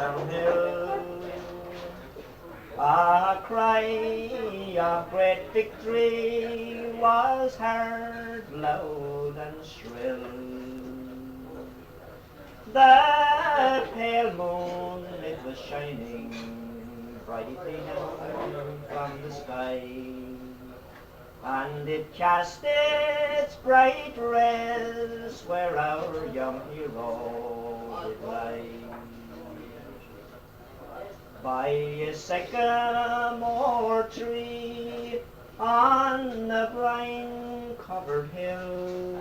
downhill. A cry of great victory was heard loud and shrill. The pale moon, it was shining brightly down from the sky, and it cast its bright rays where our young hero did lie. By a sycamore tree on the brine-covered hill,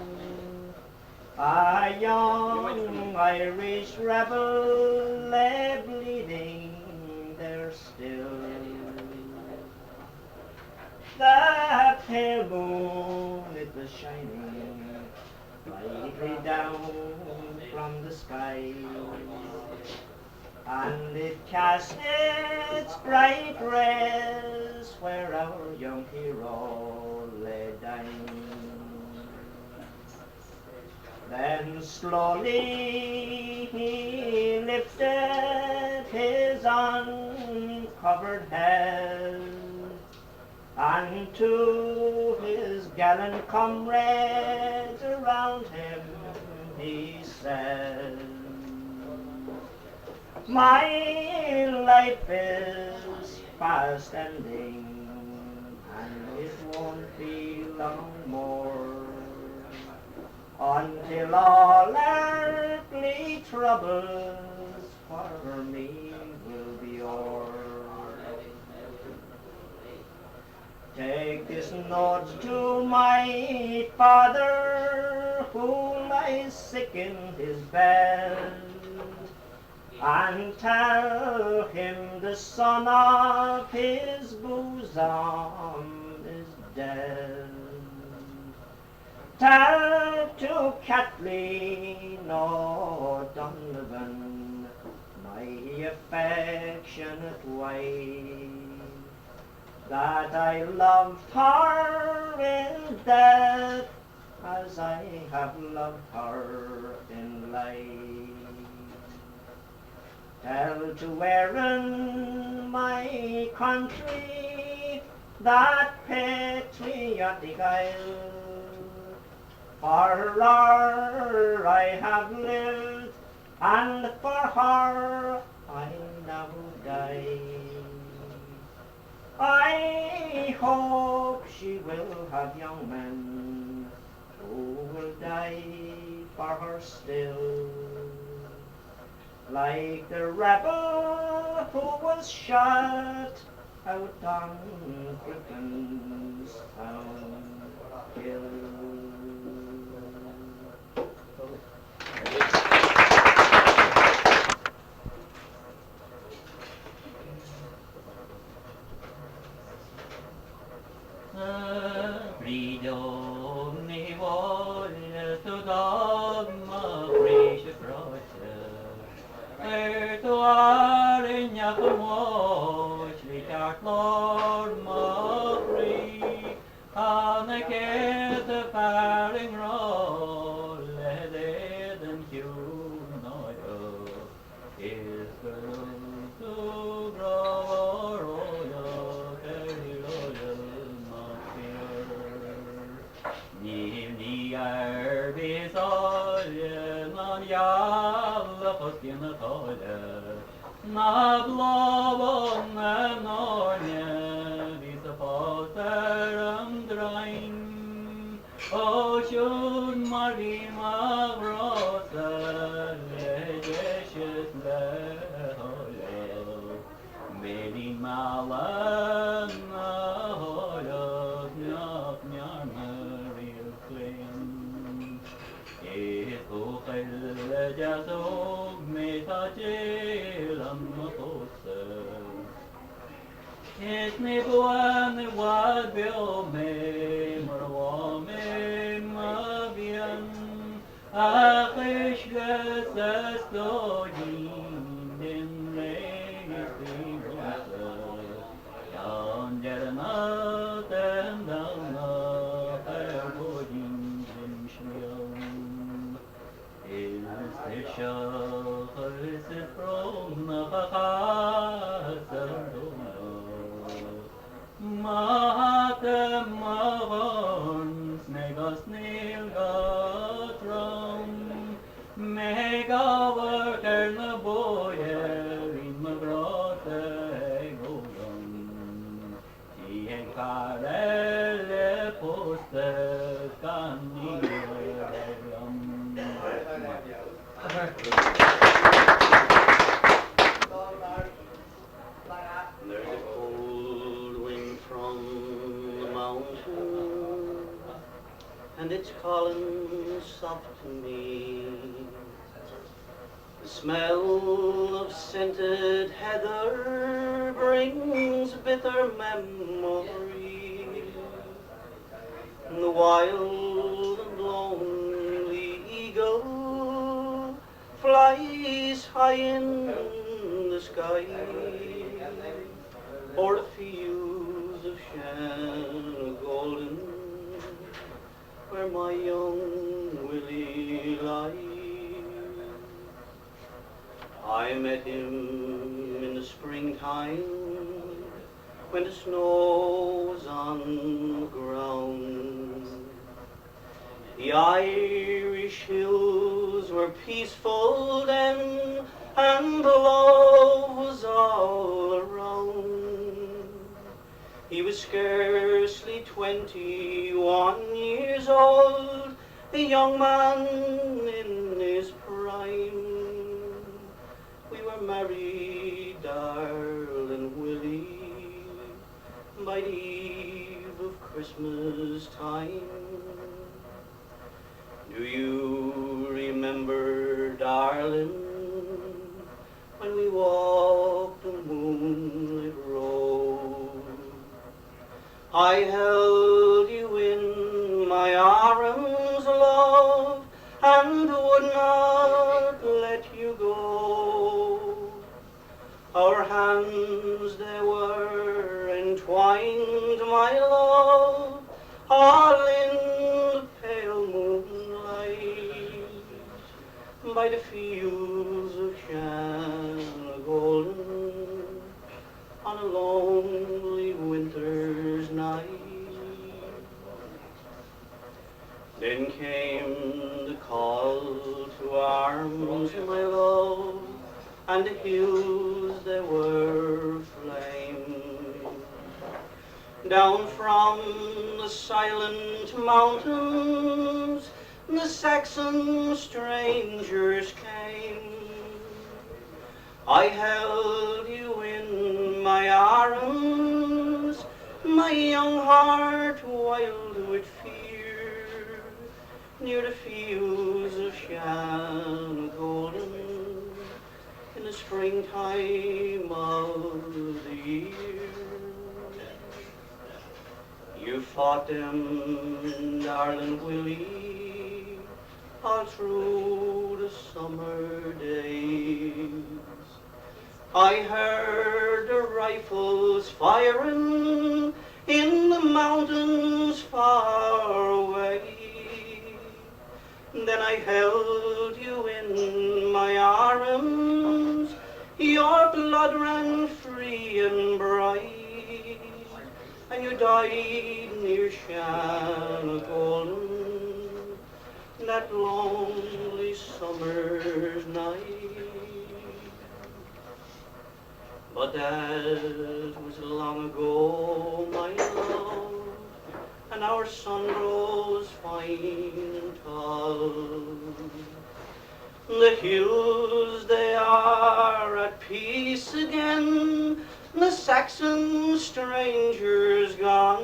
a young Irish rebel lay bleeding there still. The pale moon, it was shining brightly down from the sky, and it cast its bright rays where our young hero lay dying. Then slowly he lifted his uncovered head, and to his gallant comrades around him he said, "My life is fast ending, and it won't be long more until all earthly troubles for me will be o'er. Take this note to my father, who lies sick in his bed, and tell him the son of his bosom is dead. Tell to Kathleen or Dunlavin, my affectionate wife, that I loved her in death as I have loved her in life. Tell to Erin, my country, that patriotic isle, for her I have lived, and for her I now die. I hope she will have young men who will die for her still, like the rebel who was shot out on Griffinstown hill. Bríd ní bháile tú dogma bríse bráite, tú árinneach go móis lí ceart lár má brí, anna céad a faring rá le déad an hiú náide, is go tú grá Arbis olle man jalla foskin tolle, na blåbån en orne visa poster drain, og sjun marima brosa legesjes le holle, meri malan holle njak njarmer clean. It jasog me tachelam motose. It me buan wad bio me marwa me mavian. Achish gesas dogin din leisi rosa. Yan jernat and down pervodin din shmiam. Is the shachar is from the Mata Mahon, Snegas Nilgatron, Mega Worker na Boyer in Magrota Gogon, Tien Karele Poster Canilum. There's a cold wind from the mountain, and it's calling soft to me. The smell of scented heather brings bitter memory. The wild and lonely eagle flies high in the sky, o'er the fields of Shanagolden, where my young Willie lies. I met him in the springtime, when the snow was on the ground. The Irish hills were peaceful then, and the love was all around. He was scarcely 21 years old, a young man in his prime. We were married, darling Willie, by the eve of Christmas time. Do you remember, darling, when we walked the moonlit road? I held you in my arms, love, and would not let you go. Our hands they were entwined, my love, all in the pale moonlight, by the fields of Shanagolden, on a lonely winter's night. Then came the call to arms, my love, and the hills they were flame. Down from the silent mountains the Saxon strangers came. I held you in my arms, my young heart wild with fear, near the fields of Shanagolden, in the springtime of the year. You fought them, darling Willie, all through the summer days. I heard the rifles firing in the mountains far away. Then I held you in my arms, your blood ran free and bright, and you died near Shanagolden that lonely summer's night. But that was long ago, my love, and our sun rose fine and tall. The hills, they are at peace again, the Saxon strangers gone.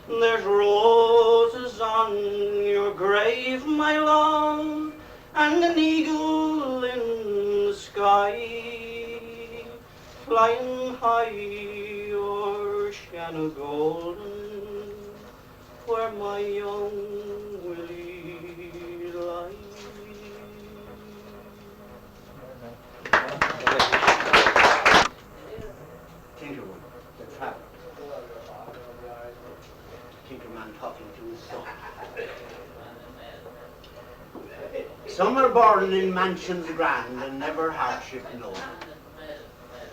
There's roses on your grave, my love, and an eagle in the sky, flying high o'er Shanagolden, where my young Willie lies. Tinkerman, the traveller. Tinkerman talking to his son. Some are born in mansions grand and never hardship known.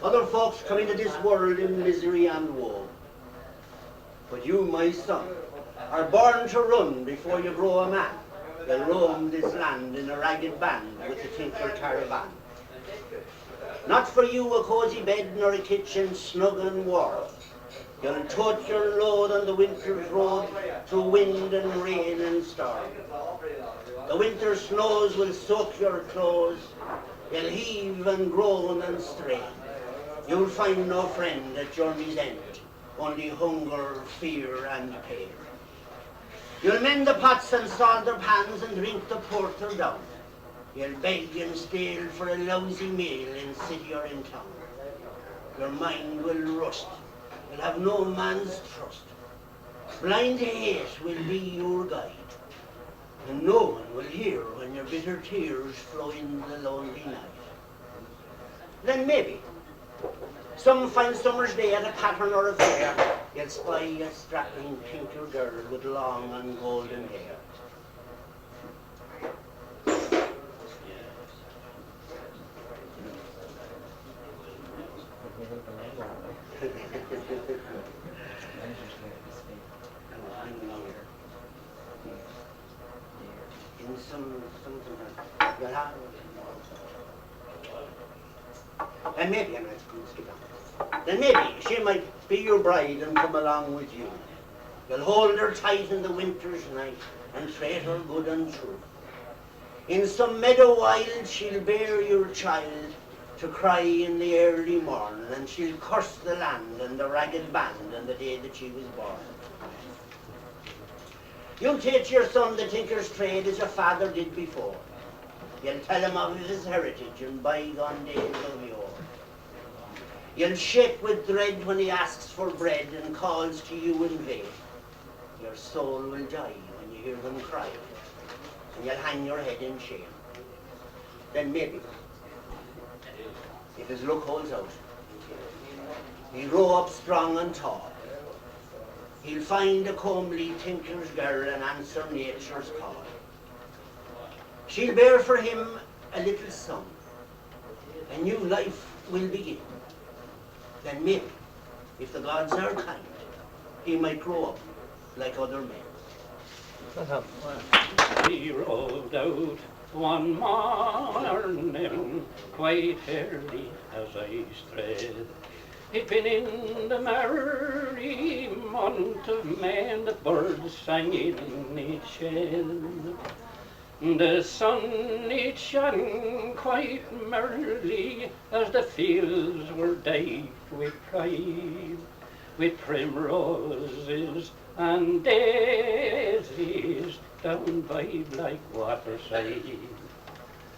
Other folks come into this world in misery and woe. But you, my son, are born to run before you grow a man. You'll roam this land in a ragged band with the tinker caravan. Not for you a cosy bed nor a kitchen snug and warm. You'll tote your load on the winter's road through wind and rain and storm. The winter snows will soak your clothes. You'll heave and groan and strain. You'll find no friend at journey's end, only hunger, fear and pain. You'll mend the pots and solder pans and drink the porter down. You'll beg and steal for a lousy meal in city or in town. Your mind will rust. You'll have no man's trust. Blind hate will be your guide. And no one will hear when your bitter tears flow in the lonely night. Then maybe, some fine summer's day at a pattern or a fair, you'll spy a strapping tinker girl with long and golden hair. And maybe, I'm not going to skip on. Then maybe she might be your bride and come along with you. You'll hold her tight in the winter's night and treat her good and true. In some meadow wild she'll bear your child to cry in the early morn, and she'll curse the land and the ragged band and the day that she was born. You'll teach your son the tinker's trade as your father did before. You'll tell him of his heritage and bygone days of yore. You'll shake with dread when he asks for bread and calls to you in vain. Your soul will die when you hear them cry, and you'll hang your head in shame. Then maybe, if his luck holds out, he'll grow up strong and tall. He'll find a comely tinker's girl and answer nature's call. She'll bear for him a little son. A new life will begin. Then maybe, if the gods are kind, he might grow up like other men. We rode out one morning, quite early as I strayed. He'd been in the merry month of May, and the birds sang in each shade. The sun it shone quite merrily as the fields were dyed with pride, with primroses and daisies down by Blackwater side.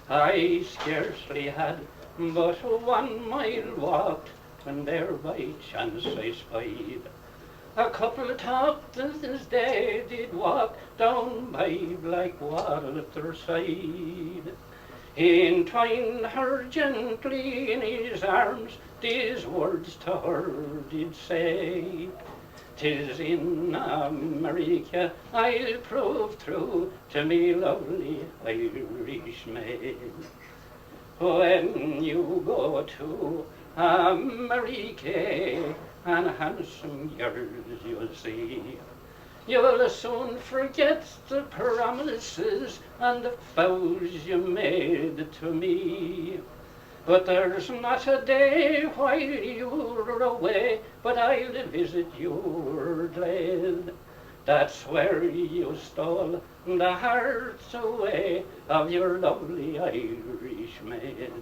I scarcely had but 1 mile walked when there by chance I spied a couple of tops they did walk down by Blackwater side. He entwined her gently in his arms, these words to her did say, "'Tis in America I'll prove true to me lovely Irish maid. When you go to America, and handsome girls you'll see, you'll soon forget the promises and the vows you made to me. But there's not a day while you're away but I'll visit your glade. That's where you stole the hearts away of your lovely Irish maid.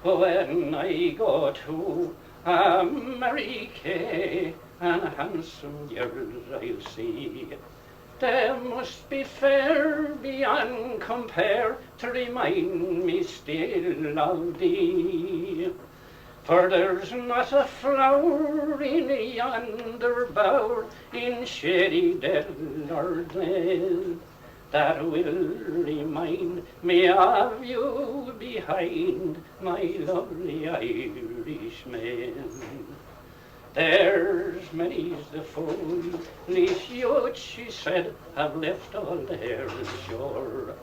When I go to America, and handsome girls I'll see, they must be fair beyond compare to remind me still of thee. For there's not a flower in yonder bower, in shady dell or glade, that will remind me of you behind my lovely Irish maid. There's many's the foolish youth, she said, have left all their shore,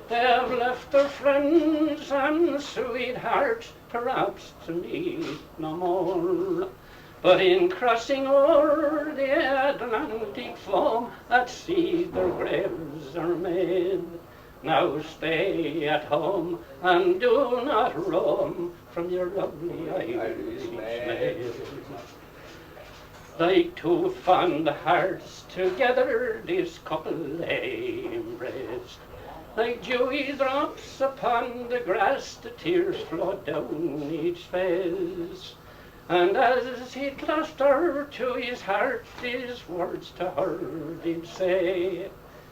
They have left their friends and sweethearts, perhaps to meet no more. But in crossing o'er the Atlantic foam, at sea their graves are made. Now stay at home and do not roam from your lovely Irish maid. Like two fond hearts together this couple lay embraced. Like dewy drops upon the grass, the tears flowed down each face. And as he clasped her to his heart, these words to her did say,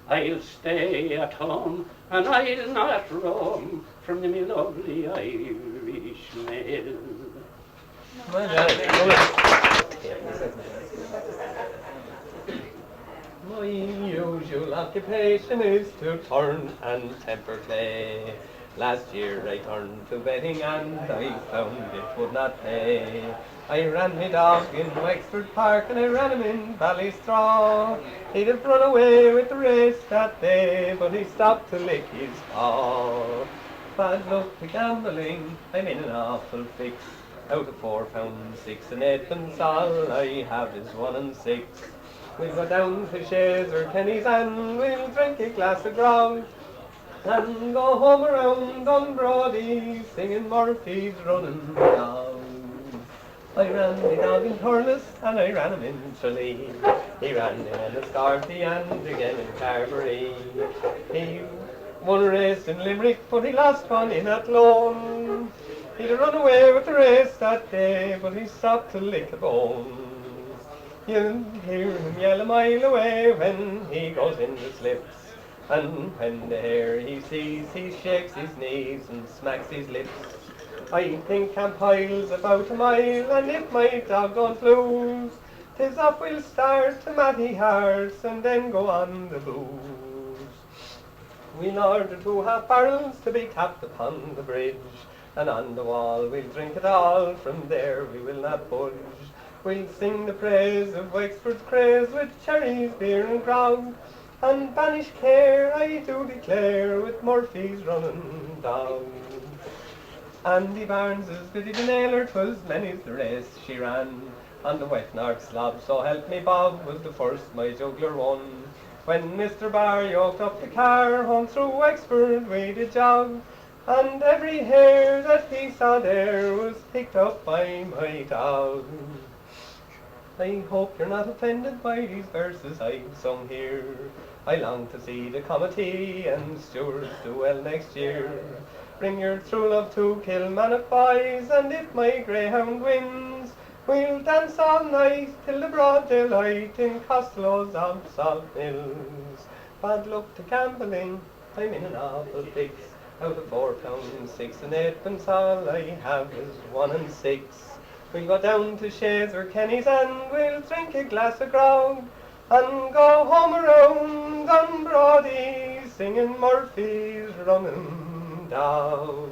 I'll stay at home and I'll not roam from me lovely Irish maid. My usual occupation is to turn and temper clay. Last year I turned to betting and I found it would not pay. I ran me dog in Wexford Park and I ran him in Ballystraw. He'd have run away with the race that day, but he stopped to lick his paw. Bad luck to gambling, I'm in an awful fix. Out of £4, 6 and 8pence, all I have is 1 and 6. We'll go down to Shays or Kenny's and we'll drink a glass of grog and go home around Dunbrody singing Murphy's Running Dog. I ran the dog in Thurles and I ran him in Tralee. He ran in Enniscorthy and again in Carberry. He won a race in Limerick but he lost one in Athlone. He'd have run away with the race that day but he stopped to lick a bone. You'll hear him yell a mile away when he goes in the slips. And when the hare he sees, he shakes his knees and smacks his lips. I think Confhaola's about a mile, and if my dog don't lose, 'tis up we'll start to Matty Hearts and then go on the booze. We'll order 2 half barrels to be tapped upon the bridge, and on the wall we'll drink it all, from there we will not budge. We'll sing the praise of Wexford's craze with cherries, beer and grog, and banish care, I do declare, with Murphy's Running Dog. Andy Barnes's Biddy the Nailer, 'twas many's the race she ran. On the wet north slob, so help me Bob, was the first my juggler won. When Mr. Barr yoked up the car, home through Wexford we did jog, and every hare that he saw there was picked up by my dog. I hope you're not offended by these verses I've sung here. I long to see the committee and stewards do well next year. Bring your true love to Kilmore boys, and if my greyhound wins, we'll dance all night till the broad daylight in Costello's of Salt Mills. Bad luck to gambling, I'm in an awful fix. Out of £4, 6 and 8pence, all I have is 1 and 6. We'll go down to Shays or Kenny's and we'll drink a glass of grog and go home around Dunbrody singing Murphy's Running Dog.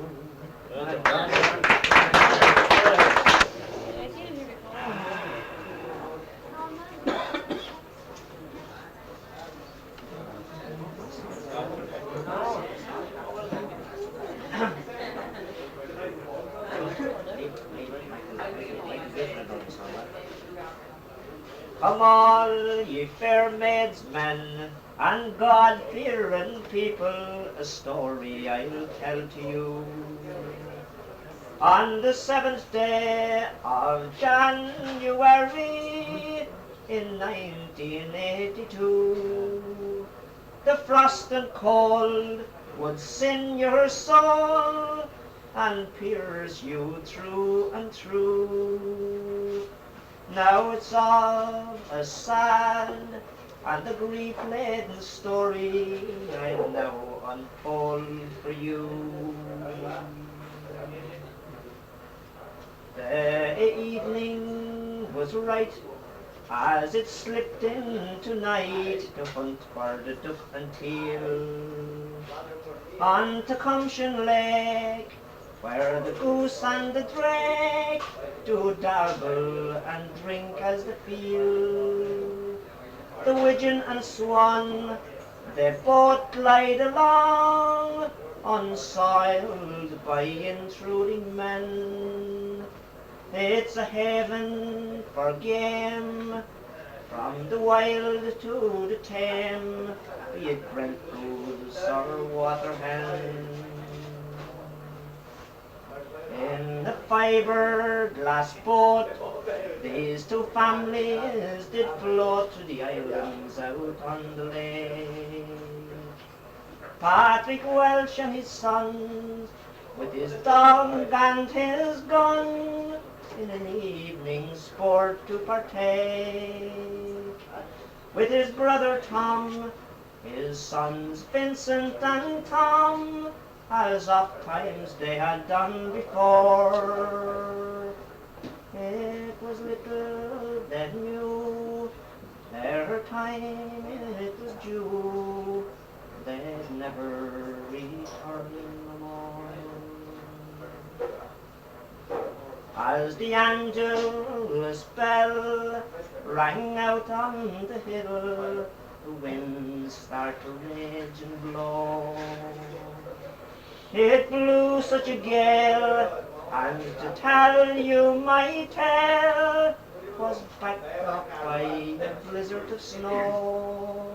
Come all ye fair maids men and God-fearing people, a story I'll tell to you. On the 7th day of January in 1982, the frost and cold would sin your soul and pierce you through and through. Now it's all a sad and a grief-laden story I'll now unfold for you. The evening was right as it slipped into night to hunt for the duck and teal on Tacumshaane Lake, where the goose and the drake do dabble and drink as they feel. The widgeon and swan They both glide along, unsoiled by intruding men. It's a haven for game, from the wild to the tame, be it Brent goose or waterhen. In the fibre-glass boat, these two families did float to the islands out on the lake. Patrick Welsh and his sons, with his dog and his gun, in an evening sport to partake. With his brother Tom, his sons Vincent and Tom, as oft times they had done before. It was little they knew, their time it was due, they'd never return no more. As the Angelus bell rang out on the hill, the winds start to rage and blow. It blew such a gale, and to tell you my tale, was backed up by a blizzard of snow.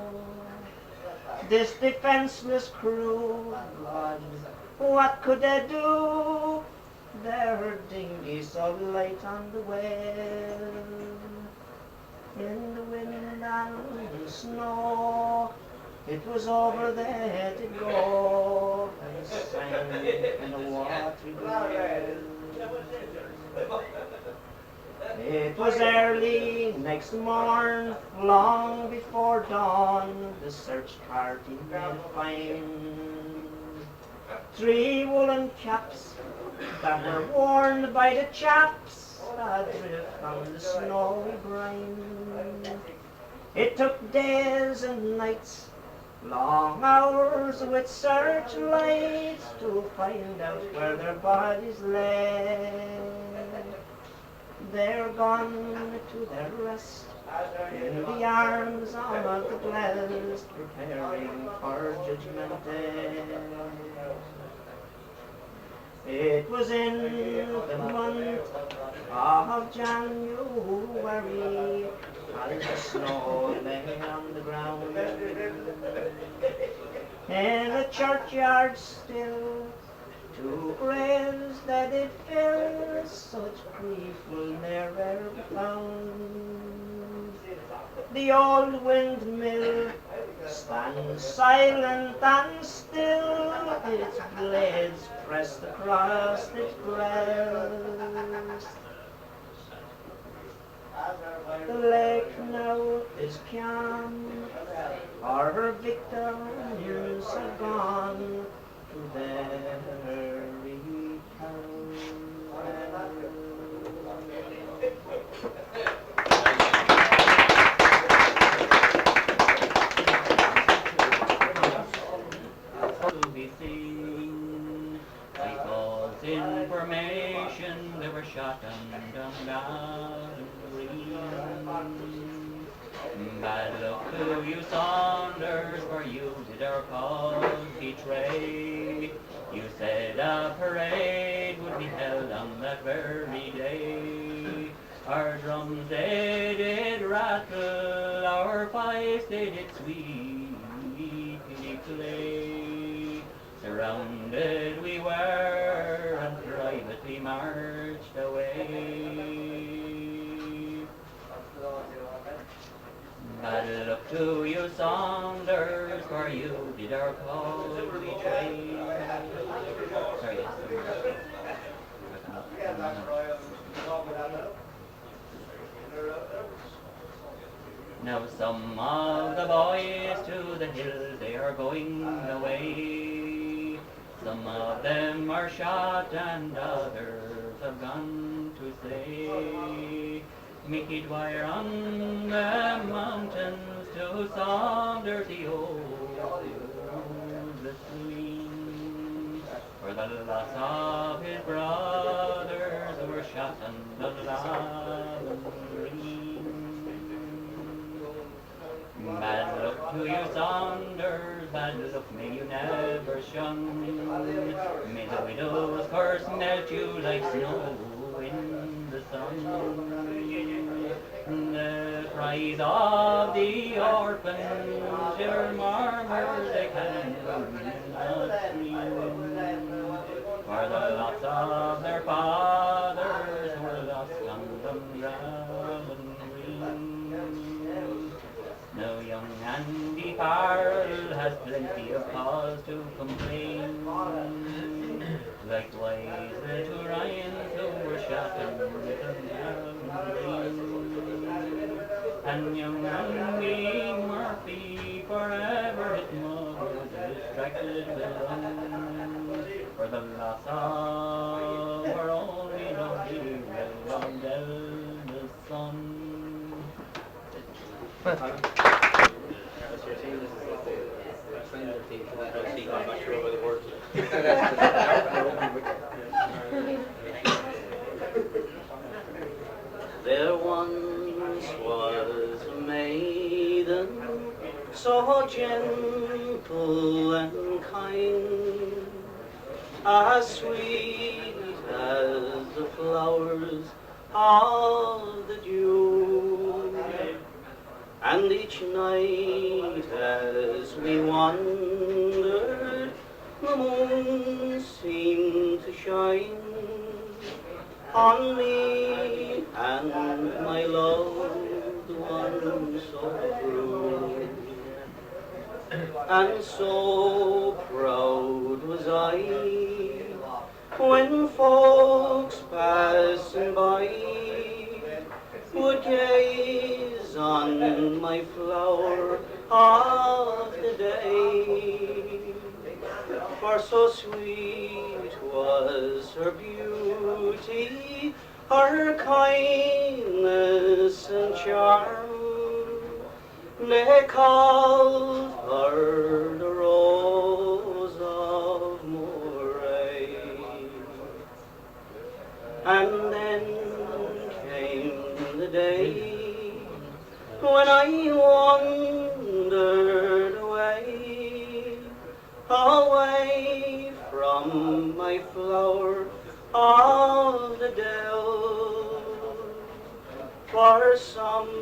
This defenseless crew, God, what could they do? Their dinghy so light on the well, in the wind and the snow, it was over there to go, and sank in a watery well. It was early next morn, long before dawn, the search party made find 3 woolen caps that were worn by the chaps adrift on the snowy brine. It took days and nights, long hours with searchlights, to find out where their bodies lay. They're gone to their rest in the arms of the blessed, preparing for Judgment Day. It was in the month of January, as the snow lay on the ground. In a churchyard still, 2 graves that did fill, such grief will ne'er be found. The old windmill stands silent and still, its blades pressed across its breast. The lake now is calm, our victims are gone to their return. To be seen, because information they were shot and down. Bad luck to you, Saunders, for you did our cause betray. You said a parade would be held on that very day. Our drums they did rattle, our pipes they did sweetly play. Surrounded we were, and privately marched away. Bad luck to you, Saunders, for you did our cause betray. Sorry, yes. Now some of the boys to the hills they are going away. Some of them are shot and others have gone to slay. Mickey Dwyer on the mountains to Saunders the old slain. For the loss of his brothers who were shot on Dunlavin. Bad luck To you Saunders, bad luck may you never shun. May the widows cursing at you like snow in the sun. The cries of the orphans, your murmurs they cannot scream. For the loss of their fathers were lost on Dunlavin green. Now young Andy Farrell has plenty of cause to complain. Likewise the two Ryans who were shot in Dunlavin green. And young Andy Murphy forever his mother distracted with run. For the loss of her only lovely Raglan the son. Well, That's your team. This is the team. I'm not sure about the words. There once was a maiden, so gentle and kind, as sweet as the flowers of the dew. And each night as we wandered, the moon seemed to shine on me and my loved one so true. And so proud was I when folks passing by would gaze on my flower of the day. For so sweet was her beauty, her kindness and charm, they called her the Rose of Mureagh. And then came the day when I wandered away, away from my flower of the dell. For somebody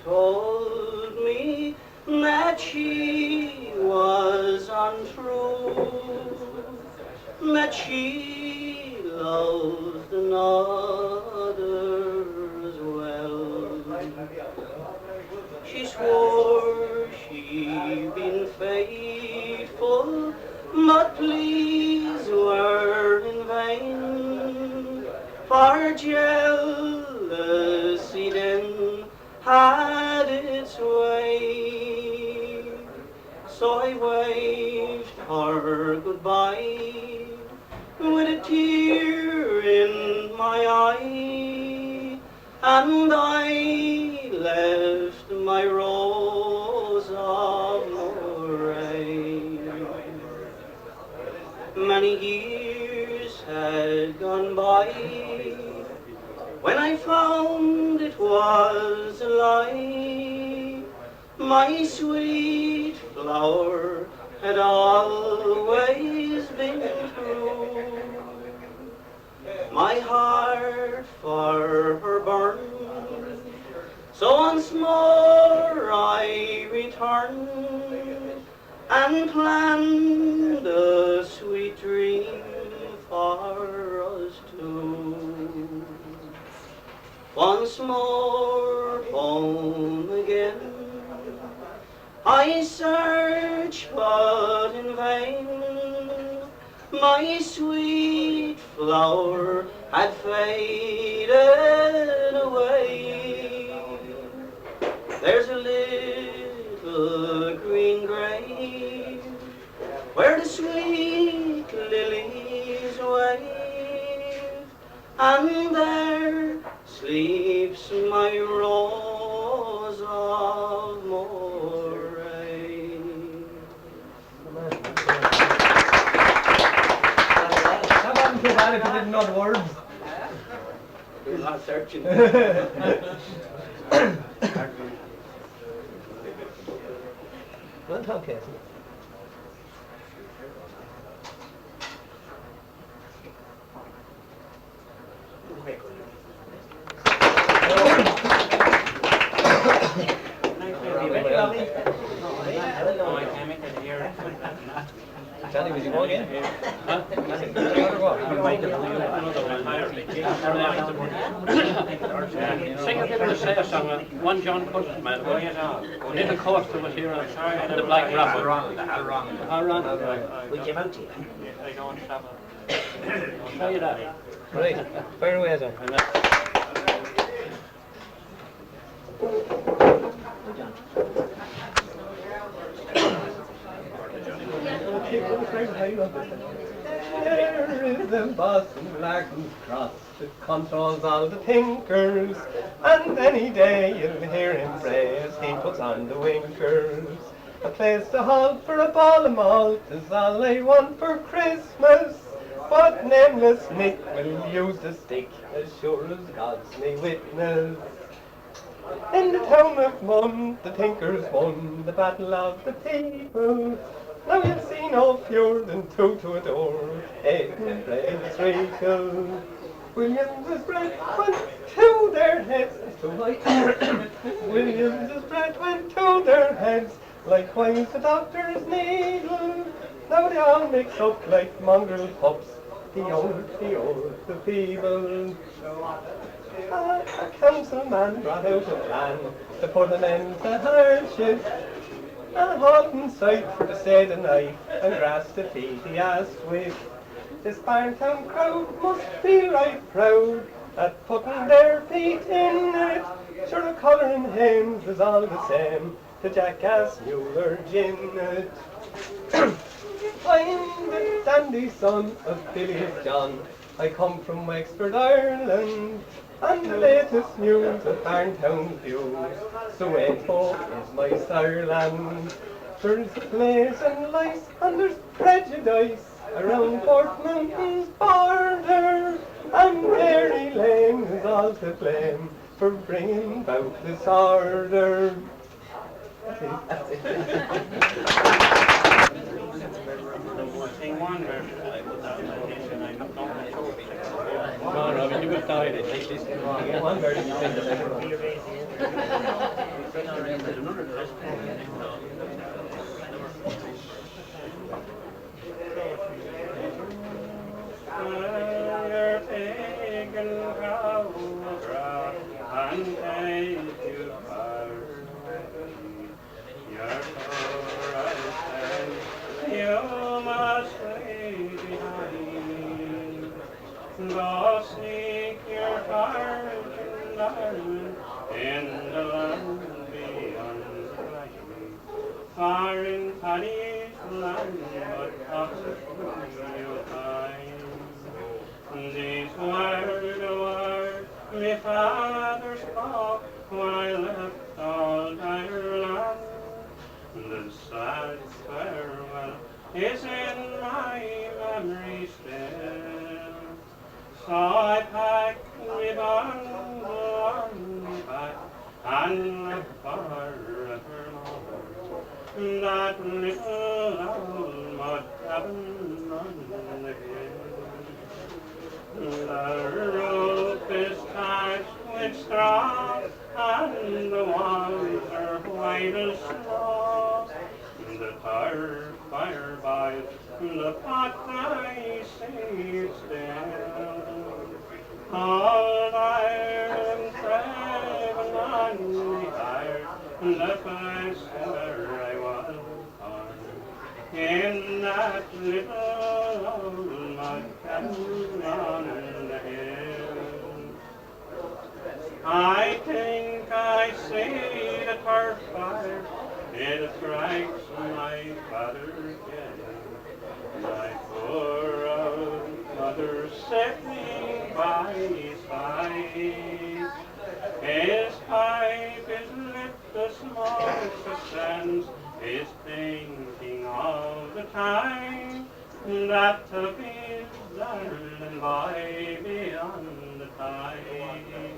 told me that she was untrue, that she loved another as well. She swore she'd been faithful, but pleas were in vain, for jealousy then had its way. So I waved her goodbye with a tear in my eye, and I left my Rose of Mureagh. Many years had gone by when I found it was a lie. My sweet flower had always been true. My heart for her burned, so once more I returned and planned a sweet dream for us two. Once more home again, I search but in vain. My sweet flower had faded away. There's a little green grave where the sweet lilies wave, and there sleeps my Rose of Mureagh. that wasn't too bad if you didn't know the words. There's a lot of searching. on top case. Johnny, was you going in? Huh? Sing a bit of a say song, one John Culleton, man. Little coaster was here on the Black Rapper. How wrong? We came out here. I don't travel. Try you that. Right, fire away, then. There is the boss in Larkins cross that controls all the thinkers, and any day you'll hear him pray as he puts on the winkers. A place to halt for a ball of malt is all I want for Christmas, but nameless Nick will use the stick as sure as God's me witness. In the town of Munn, the thinkers won the battle of the people. Now you'll see no fewer than two to a door, Egan, Bríd, Raglan. Williams's breath went to their heads, Williams's breath went to their heads, likewise the doctor's needle. Now they all mix up like mongrel pups, the old, the feeble. A councilman brought out a plan to put an end to hardship. A halting sight for to say the knife and grass to feed he asked with. This Barntown crowd must be right proud at putting their feet in it. Sure the colour and hymns is all the same to jackass mule or gin it. I'm the dandy son of Billy John. I come from Wexford, Ireland, and the latest news of Barntown views. So Waco is my sireland. There's blaze and lice and there's prejudice around Port Mountain's border, and Mary Lane is all to blame for bringing about disorder. That's it. Come on, Robbie, you will die. One version, you sing the second one. You must leave behind. Go seek your fortune, darling, in the land beyond the line. Far in Paddy's land, but opposite you find. These were the words my father spoke when I left old Ireland. The sad farewell is in my memory still. So I packed my bundle on my back and left for Vermont, that little old mud cabin on the hill. The roof is thatched with straw and the walls are white as snow. The tar fire by the pot I see still. Old iron thread on the iron, the place where I was born, in that little old mud cabin on the hill. I think I see the tar fire, it strikes my father again. My poor old mother sitting by his side. His pipe is lit, the smoke ascends. He's thinking of the time that took his darling boy beyond the tide.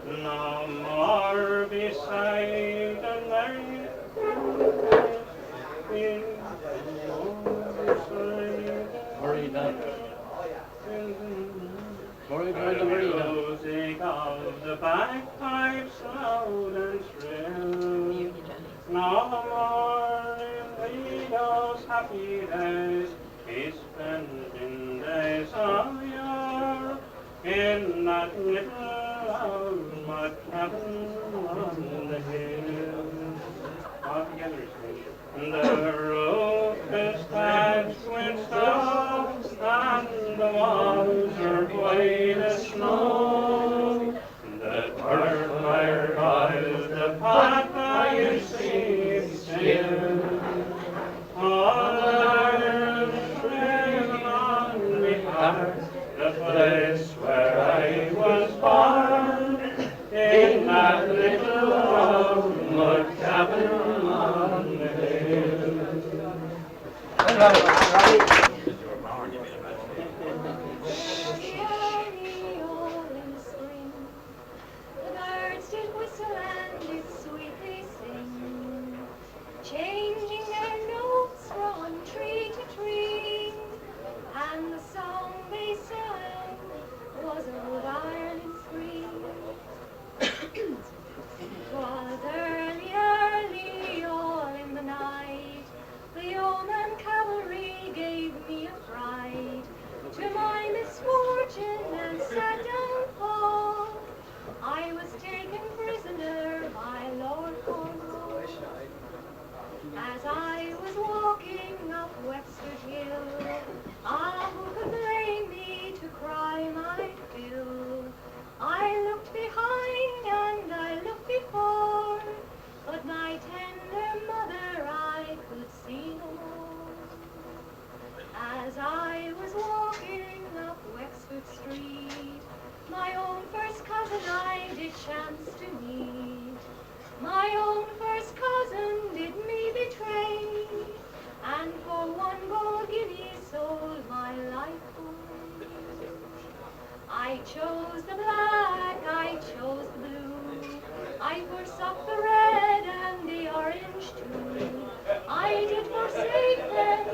No more beside the night Music of the bagpipes loud and shrill. No more in those happy days he spent in days of yore in that little old mud cabin on the hill. All together sing. The roof is thatched with stones and the walls are white as snow. The turf fire guides the path I you see still. All Ireland trail on me heart, the place where I was born, in that little old mud cabin on the hill. Changing their notes from tree to tree, and the song they sang was Old Ireland Free. 'Twas early, early, all in the night, the yeoman cavalry gave me a fright to my misfortune and sad downfall. I was taken prisoner by Lord Cornwall. As I was walking up Wexford Hill, who could blame me to crime I fill? I looked behind and I looked before, but my tender mother I could see no more. As I was walking up Wexford Street, my own first cousin I did chance to meet. My own first cousin did me betray, and for 1 gold guinea sold my life away. I chose the black, I chose the blue, I forsook the red and the orange too. I did forsake them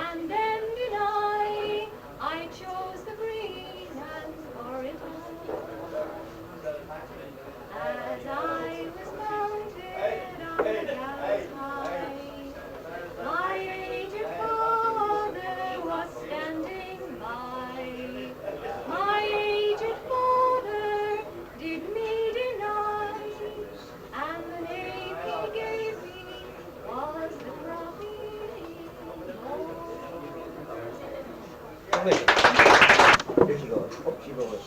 and then deny, I chose the green and for it as I was mounted on the gallows high, my aged father was standing by. My aged father did me deny, and the name he gave me was the Croppy. Here she goes, up she goes.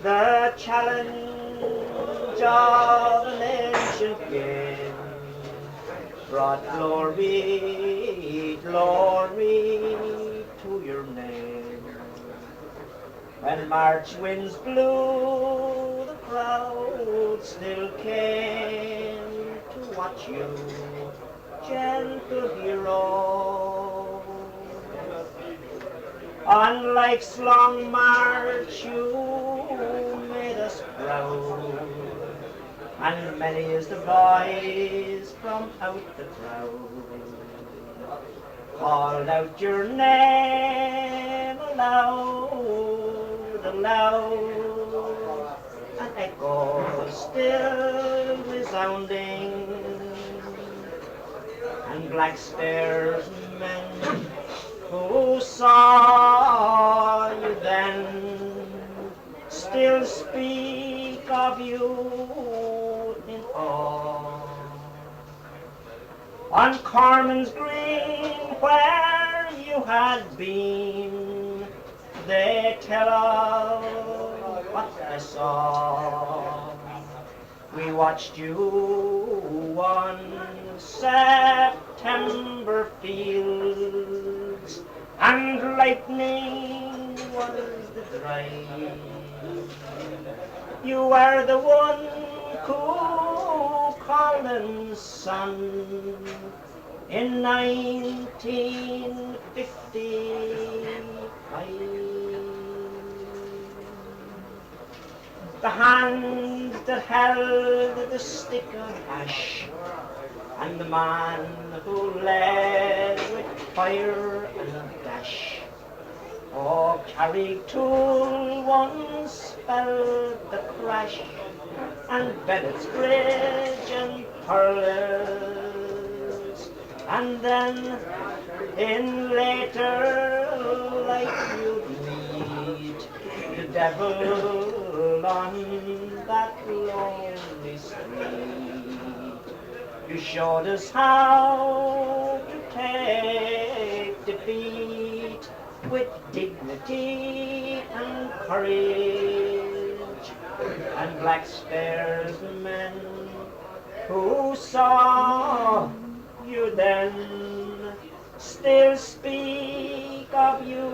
The challenge of an ancient game brought glory, glory to your name. When March winds blew, the crowd still came to watch you, gentle hero. On life's long march you made us proud, and many is the voice from out the crowd called out your name aloud, aloud, an echo still resounding, and black stairs men who saw you then still speak of you in awe. On Corman's Green where you had been, they tell of what they saw. We watched you one September fields, and lightning was the drive. You were the one Culleton's son in 1955. The hand that held the stick of ash and the man who led with fire and dash. Oh, Carrigtwohill once felt the crash, and Bennett's Bridge and Pearls, and then in later life you'd meet the devil on that lonely street. You showed us how to take defeat with dignity and courage, and Black Stairs men who saw you then still speak of you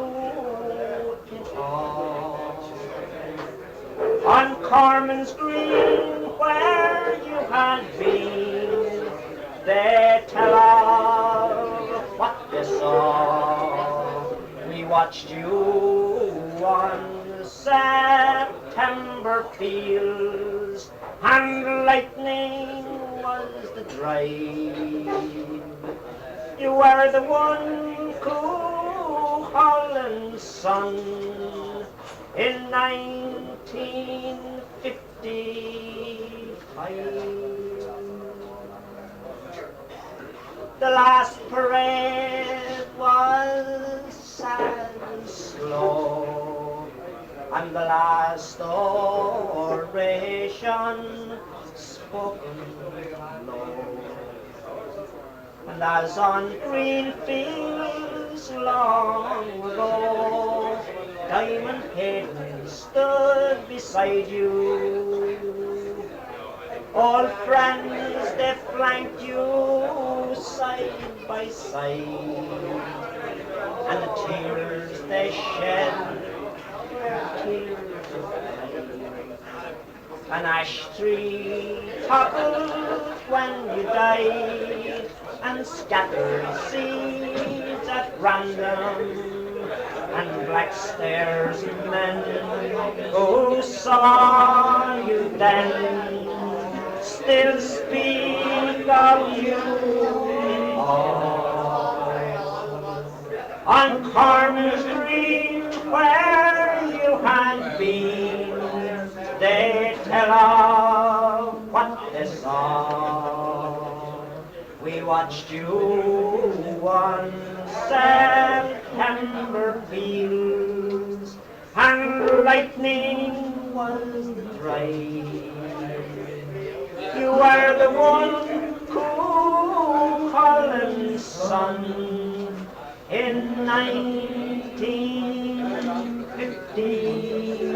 in awe. On Corman's Green where you had been, they tell of what they saw. We watched you on September fields, and lightning was the drive. You were the one Cúchullains son in 1955. The last parade was sad and slow, and the last oration spoken low. And as on green fields long ago, Diamond Hayden stood beside you. Old friends, they flanked you side by side, and the tears they shed were tears of pride. An ash tree toppled when you died, and scattered seeds at random, and Black Stairs men who saw you then still speak of you in awe. On Corman's Green where you had been, they tell of what they saw. We watched you on September fields, and lightning was the drive. You were the one Cúchullains son in 1950.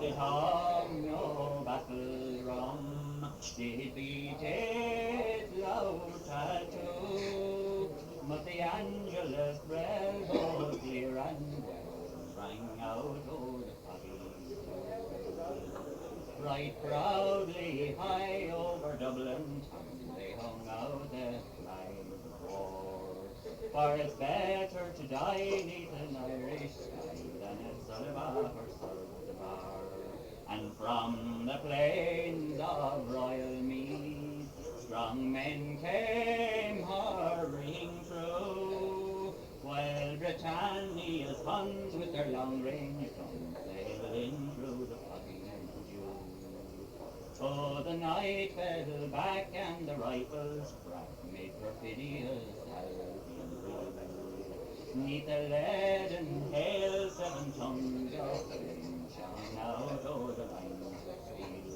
The tongue no battle drum did beat it loud tattoo, but the Angelus bell both clear and well rang out o'er the Foggy. Right proudly high over Dublin town they hung out the flag of war, for it's better to die neath an Irish sky than at Sullivan or Sullivan. And from the plains of Royal Meath strong men came hurrying through, while Britannia's Huns with their long-range guns sailed in through the Foggy and Dew. So the night fell back and the rifles cracked, made perfidious Albion blue. 'Neath the leaden hail 7 tons of flame shone out o'er the lines of steel.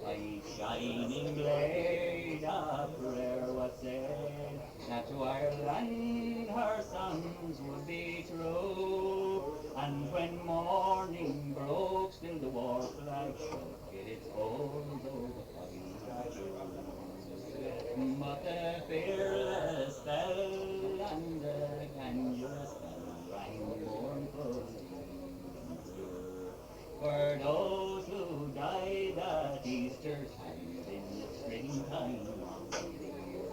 Like shining blade of prayer was said, that to Ireland her sons would be true. And when morning broke, still the war flag shook its folds o'er the Foggy. But the fearless fell and the cangerous bell rang mournfully. For those who died at Easter time in the springtime of the year,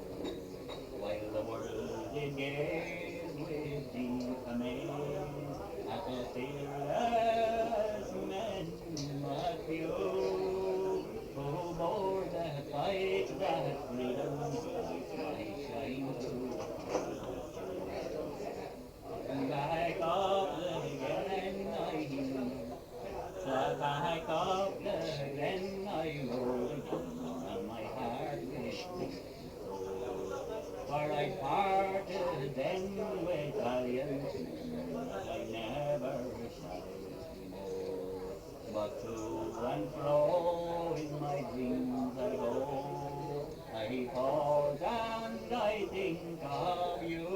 while the world did gaze with deep amaze at the fearless men but few, who bore the fight that freedom's light might shine through the back of the Glen back of the Glen I rode again, and my heart was for I parted then with valiant men, I never shall be more. But to and fro in my dreams I go, I pause and I think of you.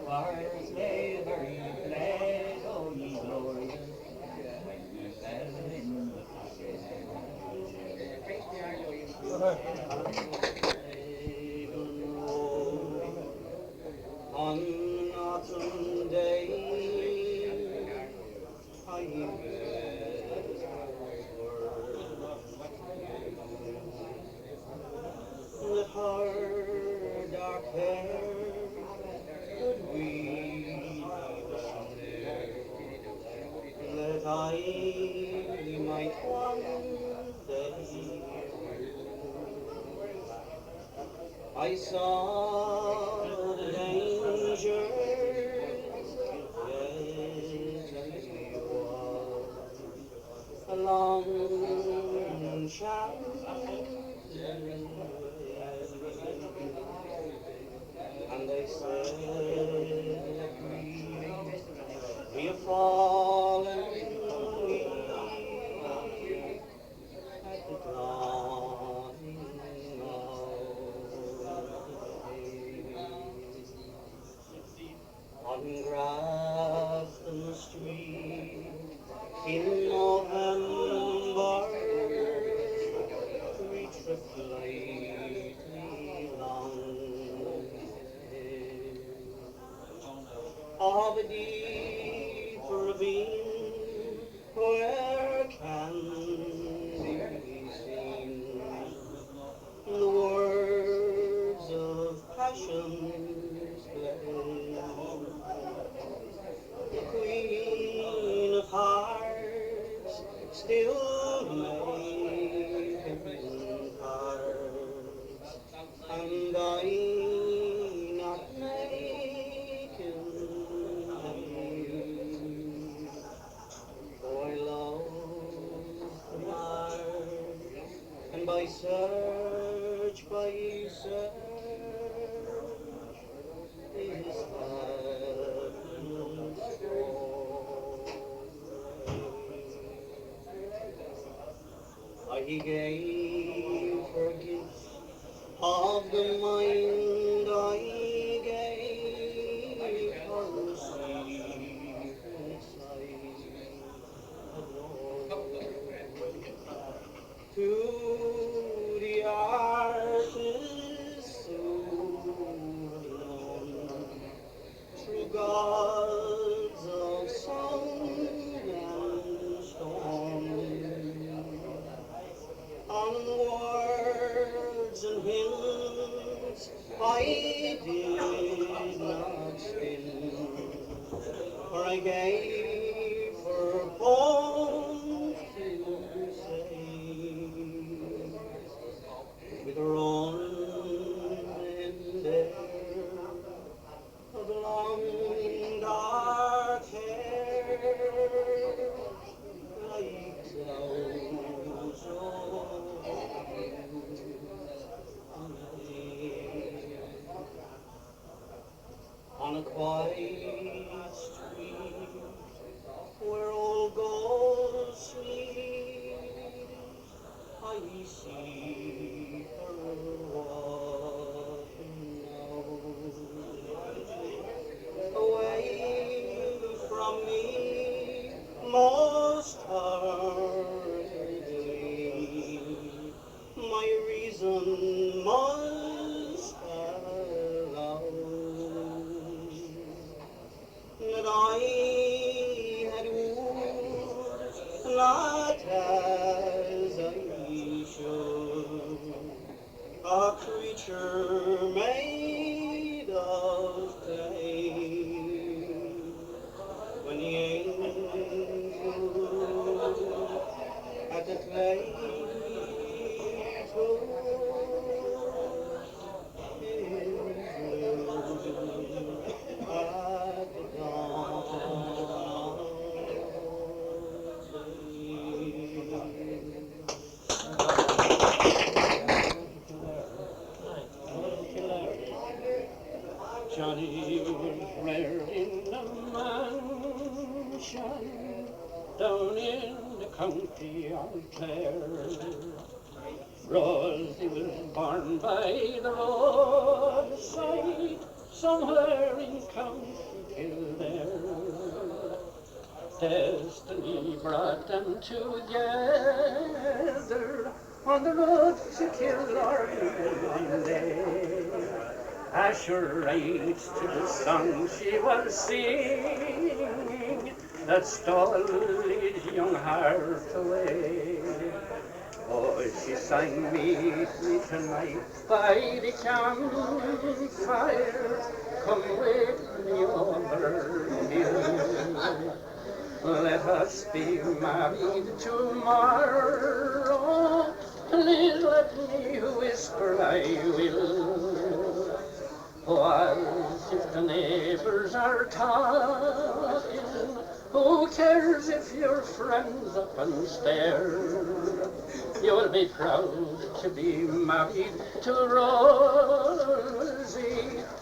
For slavery fled, oh ye glorious, when you fell in the on an autumn day, I with her dark hair could we that I might one day. I saw the dangers, yes, as we walked along Shanagolden, and they said we have fallen at the dawning on Grafton Street in November, we tripped lightly along of a deep ravine where can be seen the words of passion's play. The Queen of Hearts still making cards, and I not making them. For I love the mark, and by search, is heaven's throne. I gave her gifts of the mind, I gave her secret sight. not as I should. A creature made of clay. When the angel at the clay Johnny was rare in a mansion down in the county of Clare. Rosie was born by the roadside somewhere in County Kildare. Destiny brought them together on the road to Kilmore one day. Asher writes to the song she was singing that stole his young heart away. Oh, she sang me tonight by the campfire. Come with me over the hill. Let us be married tomorrow. Please let me whisper I will. As if the neighbors are talking, who cares if your friends up and stare? You'll be proud to be married to Rosie,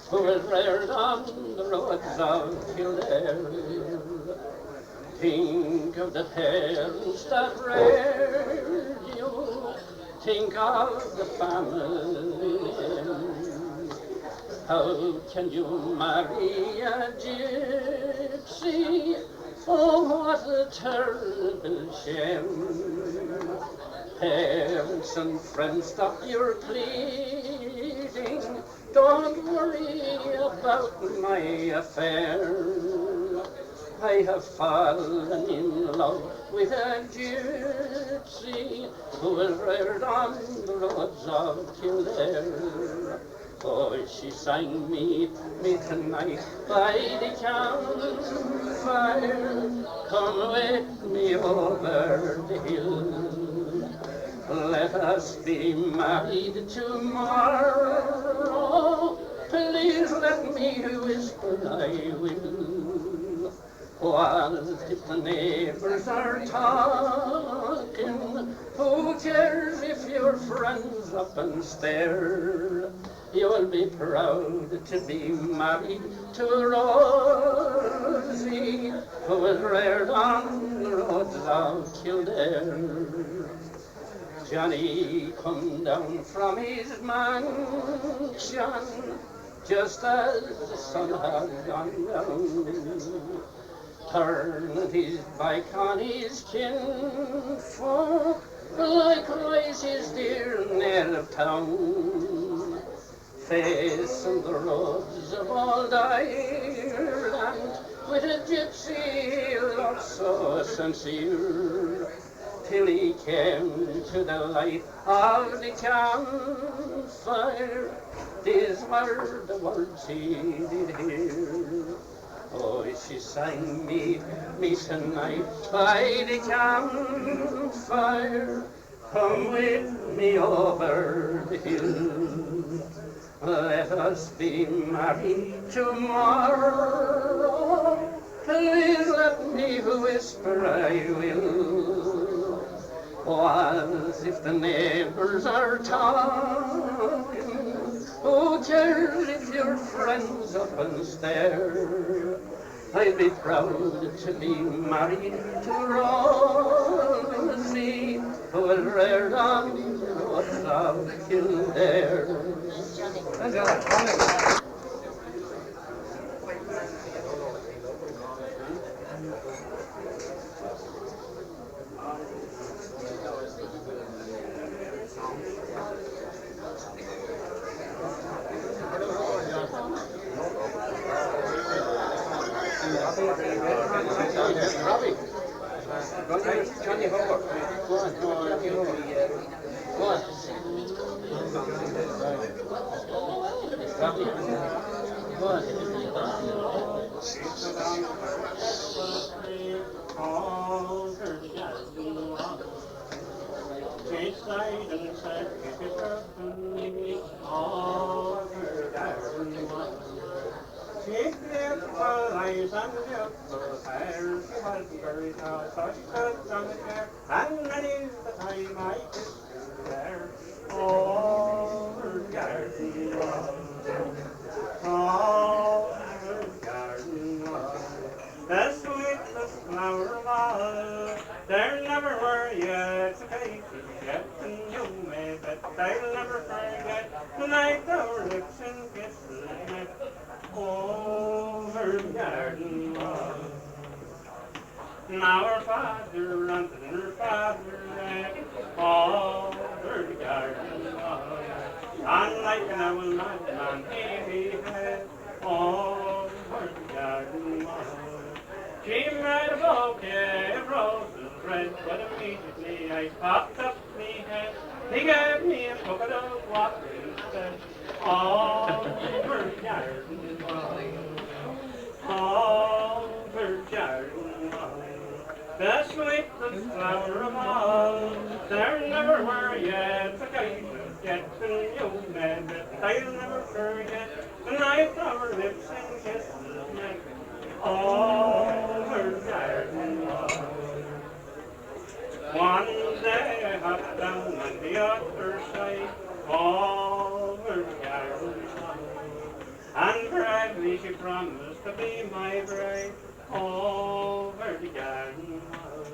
who is reared on the roads of Kildare. Think of the parents that reared you, think of the family. How can you marry a gypsy? Oh, what a terrible shame. Parents and friends, stop your pleading. Don't worry about my affair. I have fallen in love with a gypsy who was reared on the roads of Kildare. Oh, she sang me tonight by the campfire. Come with me over the hill. Let us be married tomorrow. Please let me whisper I will. As if the neighbors are talking, who cares if your friends up and stare? You'll be proud to be married to Rosie, who was reared on the roads of Kildare. Johnny come down from his mansion just as the sun had gone down. Turned his back on his kinfolk, likewise his dear native town. Facing the roads of old Ireland with a gypsy love so sincere, till he came to the light of the campfire. These were the words he did hear. Oh, she sang me tonight by the campfire. Come with me over the hill. Let us be married tomorrow. Please let me whisper I will. Oh, as if the neighbors are talking, who cares if your friends up and stare? I'd be proud to be married to Rosie, who was reared on the roads of Kildare. Robbie. Johnny Howard. Go on. Johnny Howard. Go on. Robbie. Go on. Keep beautiful eyes and beautiful hair. She was very tall, so she stood on the chair. And many's the time I kissed her there. Oh, her garden wall. Oh, her garden wall. The sweetest flower of all. There never were yet a cases yet, and you may bet I'll never forget the night our lips and kisses met. Over garden wall. Now her father runs and her father ran over the garden wall. And like an owl madman he had over the garden wall. She made a bouquet of roses red, but immediately I popped up me head. He gave me a bucket of water instead. Over the garden wall. Over the garden wall. The sweetest flower of all. There never were yet a occasions yet, and you met it. I'll never forget the night our lips and kisses met. Over the garden wall. One day I hopped down on the other side. Over the garden wall. And bravely she promised to be my bride. Over the garden wall.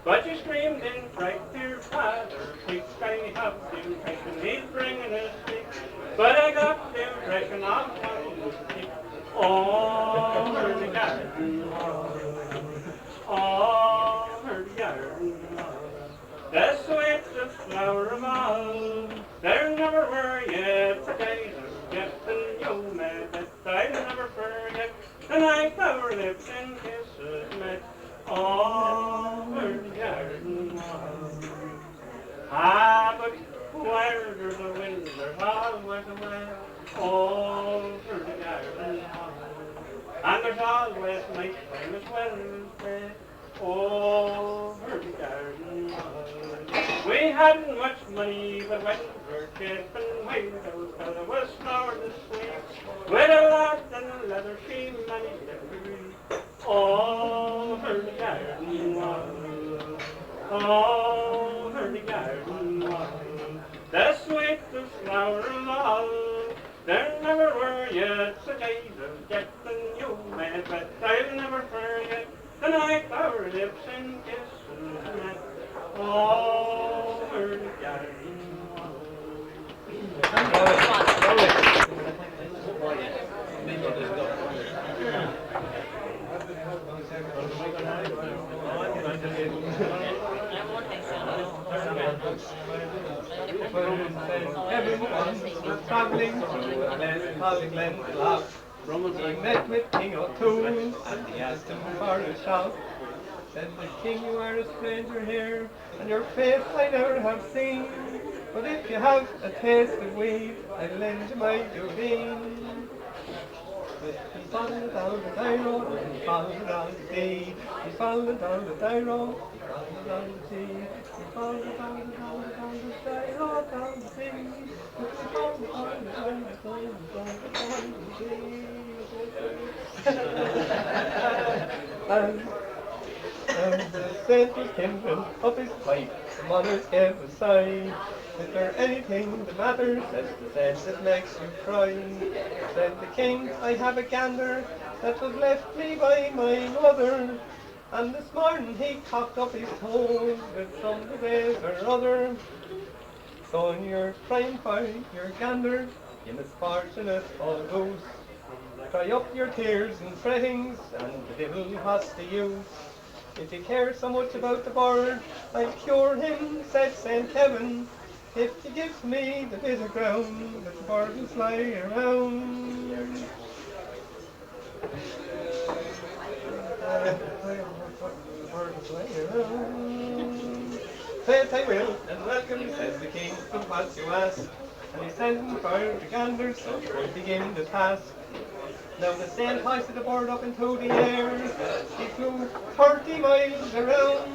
But she screamed in fright, dear father, quick, I have the impression he's bringing us sick. But I got the impression of one was sick. Over the garden wall. Over the garden wall. The sweetest flower of all. There never were yet a day of yet, and you met it. I'll never forget the night our lips and kisses met. Over the garden wall. Ah, but where there's a wind, there's always a way. Over the garden wall. And there's always night time as well as day. Over the garden wall. We hadn't much money, but when we were chipping away, the fellow was snoring to sleep. With a lad and a leather, she managed every week. Over the garden wall. Over the garden wall. The sweetest flower of all. There never were yet a day of getting you met, but I'll never forget the night our lips and kisses met. Over the garden wall. Everyone travelling through a place called Glen. He met with King O'Toole, and he asked him for a shop. Said the king, you are a stranger here, and your face I never have seen. But if you have a taste of weed, I'll lend you my duveen. He followed down the high road, he followed down the sea. He followed down the high road, he followed down the sea. He followed down the high road, down the sea. He followed down the high road, down the sea. And the saint was kindling up his pipe, the monarch gave a sigh. Is there anything the matter, says the saint, that makes you cry? Said the king, I have a gander that was left me by my mother. And this morning he cocked up his toes with some disease or other. So when you're crying for your gander, you misfortunate old goose, dry up your tears and frettings, and the devil has to use. If you care so much about the bird, I'll cure him, said St. Kevin, if he gives me the bit of ground that the bird will fly around. way around. Faith I will, and welcome, says the king, but what you ask. And he sent him for the gander, so we'll begin the task. Now the saint hoisted the board up into the air. He flew 30 miles around.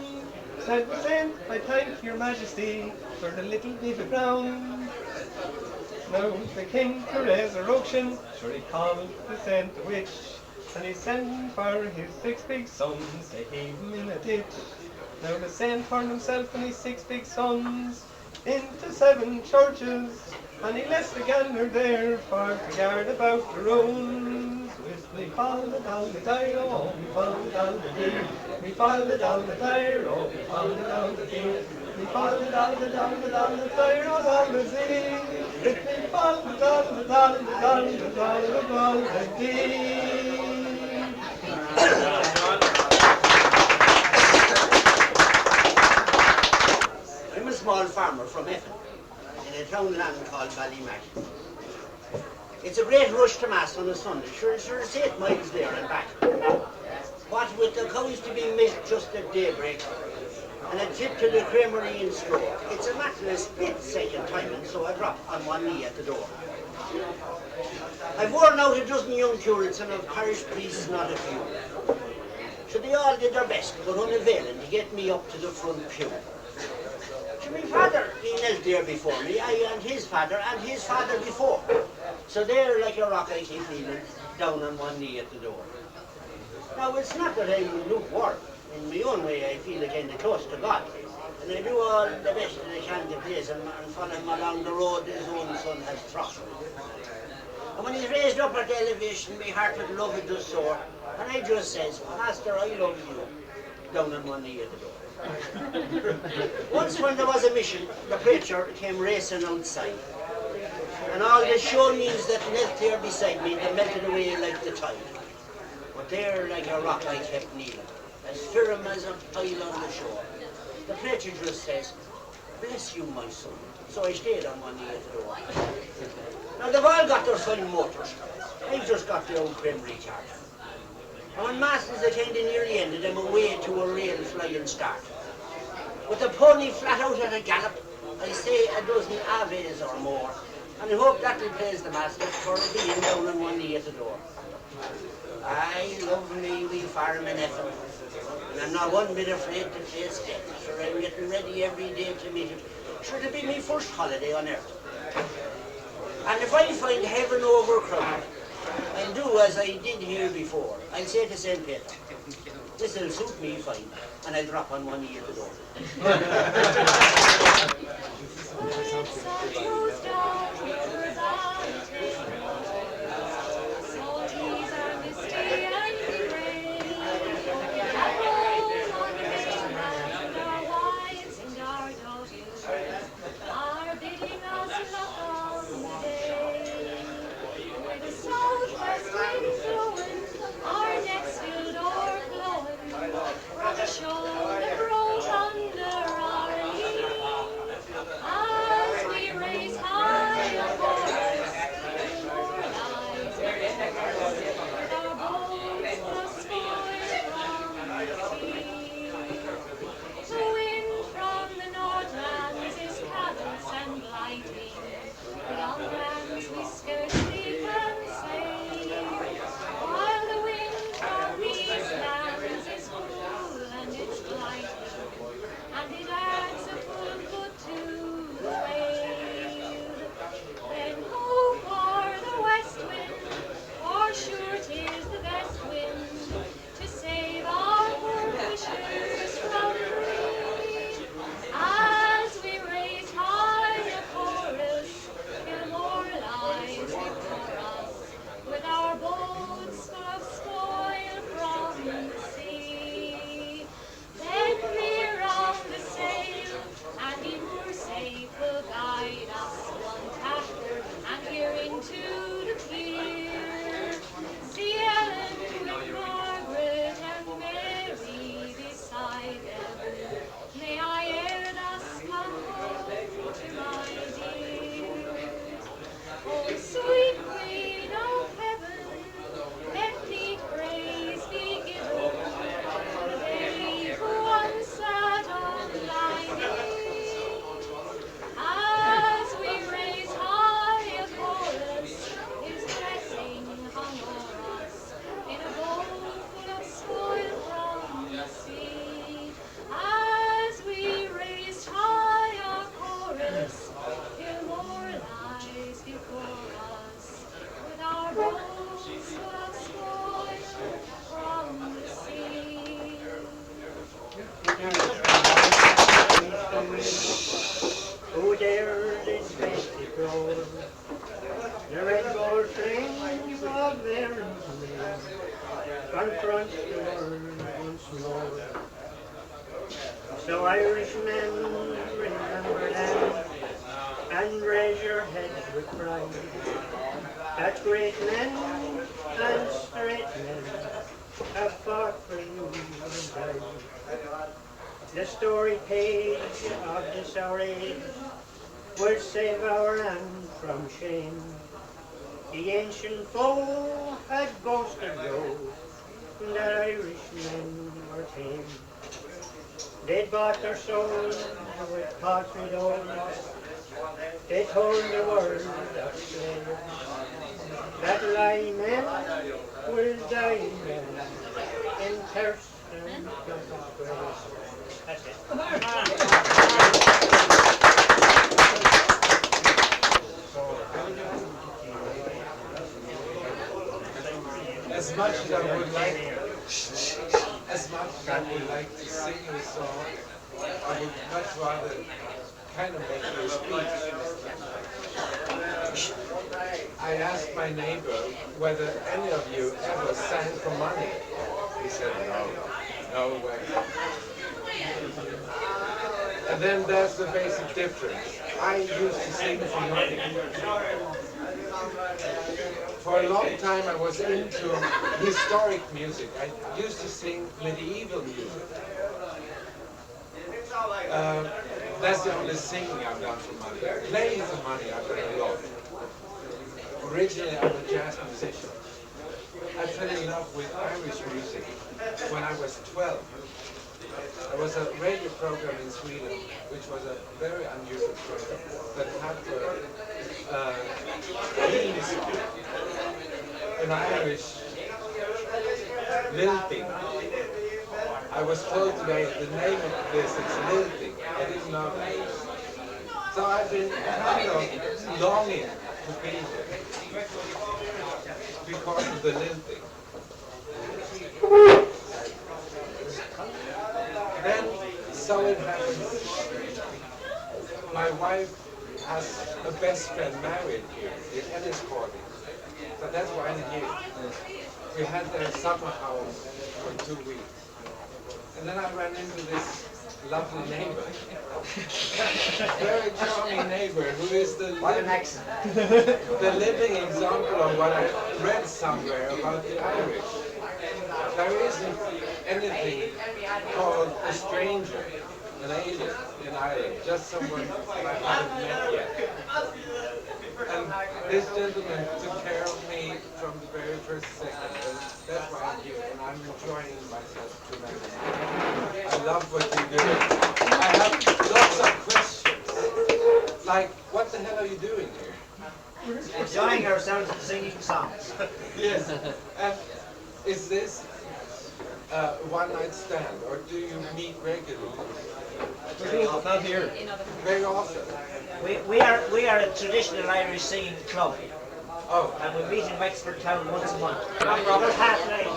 Said the saint, I thank your majesty for the little bit of ground. Now the king to resurrection, sure he called the saint a witch. And he sent for his 6 big sons to heave him in a ditch. Now the saint turned himself and his 6 big sons into 7 churches. And he left the gander there for to guard about the ruins. With me fall down the tire, oh, me fall down the deer. Me fall down the tire, oh, me fall down the deer. Me fall down the tire, oh, down the sea. With me fall down the deer. I'm a small farmer from Egan, in a town land called Ballymackin. It's a great rush to Mass on a Sunday. Sure, it's 8 miles there and back. What with the cows to be milked just at daybreak, and a trip to the creamery in Stroke, it's a matter of split-second timing, so I drop on one knee at the door. I've worn out a dozen young curates and of parish priests not a few. So they all did their best, but unavailing to get me up to the front pew. So my father, he knelt there before me, I and his father before. So there, like a rock, I keep kneeling down on one knee at the door. Now, it's not that I'm lukewarm. In my own way, I feel kind of close to God. And I do all the best that I can to please him and follow him along the road his own son has trod. And when he's raised up at the elevation, my heart with love it does soar. And I just says, Master, I love you, down on one knee at the door. Once when there was a mission, the preacher came racing outside. And all the shawnees that knelt there beside me, they melted away like the tide. But there, like a rock, I kept kneeling, as firm as a pile on the shore. The preacher just says, bless you, my son. So I stayed on one knee at the door. Now, they've all got their fine motors. I've just got the old creamery charge. And when Mass is kind of nearly ended, I'm away to a real flying start. With the pony flat out at a gallop, I say a dozen aves or more, and I hope that will please the Master for being down on one knee at the door. I love me wee farm in Effen, and I'm not one bit afraid to face death. Sure, I'm getting ready every day to meet it. Sure, to be my first holiday on earth. And if I find heaven overcrowded, I'll do as I did here before. I'll say to St. Peter, this'll suit me fine, and I'll drop on one knee at the door. Shoulder rolls under our lee, as we race high above. Who dared its fancy grow? The red gold flames of their embrace confront the world once more. So Irishmen, remember them, and raise your heads with pride, that great men and straight men have fought for you and died. The story page of this our age will save our land from shame. The ancient foe had boasted though that Irishmen were tame. They bought their souls with paltry doles. They told the world of slaves that lying men will die men in thirst and disgrace. That's it. As much as I would like to sing you a song, I would much rather kind of make you a speech. I asked my neighbor whether any of you ever sang for money. He said no way. And then there's the basic difference. I used to sing for money. For a long time I was into historic music. I used to sing medieval music. That's the only singing I've done for money. Playing for money I've done a lot. Originally I'm a jazz musician. I fell in love with Irish music when I was 12. There was a radio program in Sweden which was a very unusual program that had a theme song, an Irish lilting. I was told today the name of this is lilting. I didn't know that. So I've been kind of longing to be here because of the lilting. Then, so it happens, my wife has a best friend married here in Ennis. So that's why I'm here. We had their summer house for 2 weeks. And then I ran into this lovely neighbor. Very charming neighbor who is the living example of what I read somewhere about the Irish. There isn't anything called a stranger, an alien in Ireland, just someone I haven't met yet. And this gentleman took care of me from the very first second, and that's why I'm here, and I'm enjoying myself tremendously. I love what you do. I have lots of questions, like, what the hell are you doing here? Enjoying ourselves and singing songs. Yes, and is this one-night stand, or do you meet regularly? Not here. Very often. We are a traditional Irish singing club. Oh. And we meet in Wexford Town once a month. I'm Robert, half night.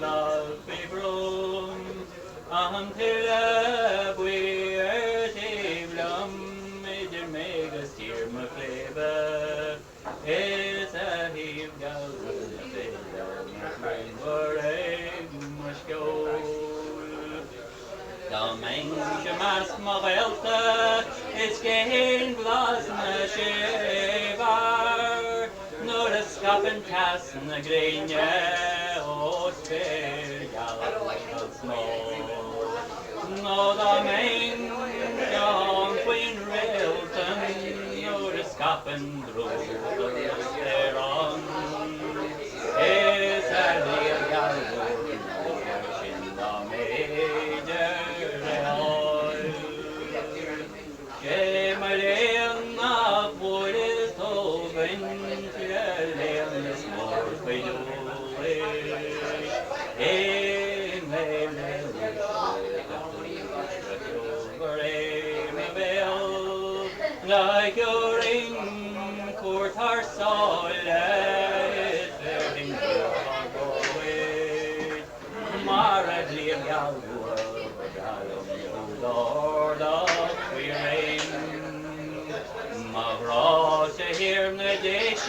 Love be Come till a weir blum, idir megas dear MacConfhaola. It's a heave gal Mureagh must go. The menge mas Mháille is gain blas na shevar. Nor a scappen tass na greenye o spare gal small. No the menge on Queen Railton, nor a scappen drove there on. Is a real gal in the Maid. Marian of wood is open to this more for you. Like your ring, court our soul, Mureagh, Lord of Whelan. Maghra to hear the dish,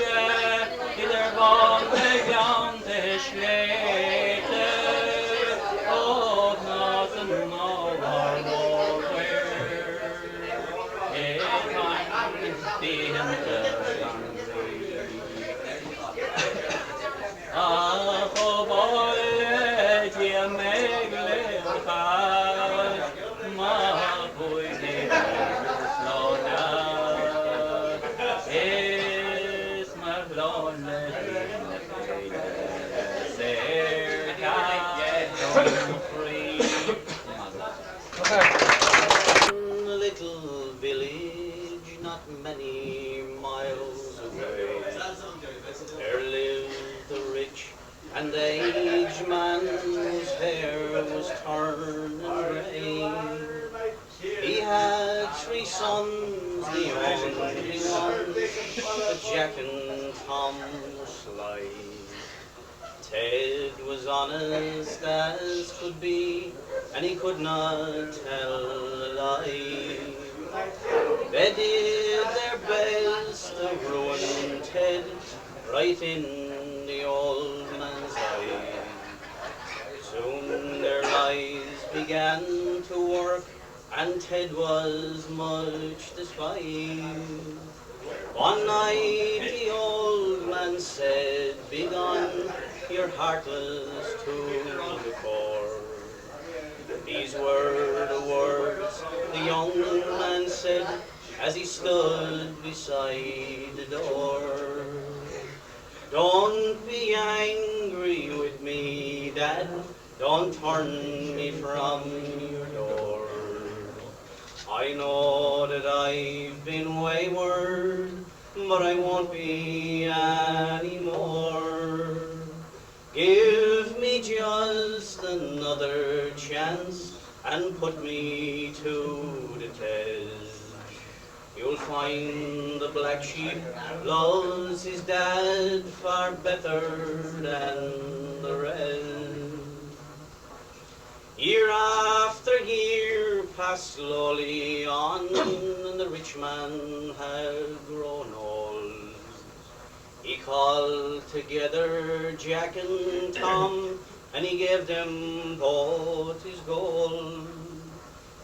either bomb the ground to slate. Oh, nothing more nowhere. It can't be in the oh, boy, you make little fast. My boy, slow down. It's my lonely there can't free. Little village, not many miles away, there lived the rich and the aged man whose hair was turned grey. He had 3 sons, the only ones, but Jack and Tom were sly. Ted was honest as could be, and he could not tell a lie. They did their best to ruin Ted right in the old man's eye. Soon their lives began to work, and Ted was much despised. One night the old man said, "Begone, you're heartless to the core." These were the words the young man said as he stood beside the door. Don't be angry with me, Dad, don't turn me from your door. I know that I've been wayward, but I won't be anymore. Give me just another chance and put me to the test. You'll find the black sheep loves his dad far better than the rest. Year after year passed slowly on, and the rich man had grown old. He called together Jack and Tom, and he gave them both his gold.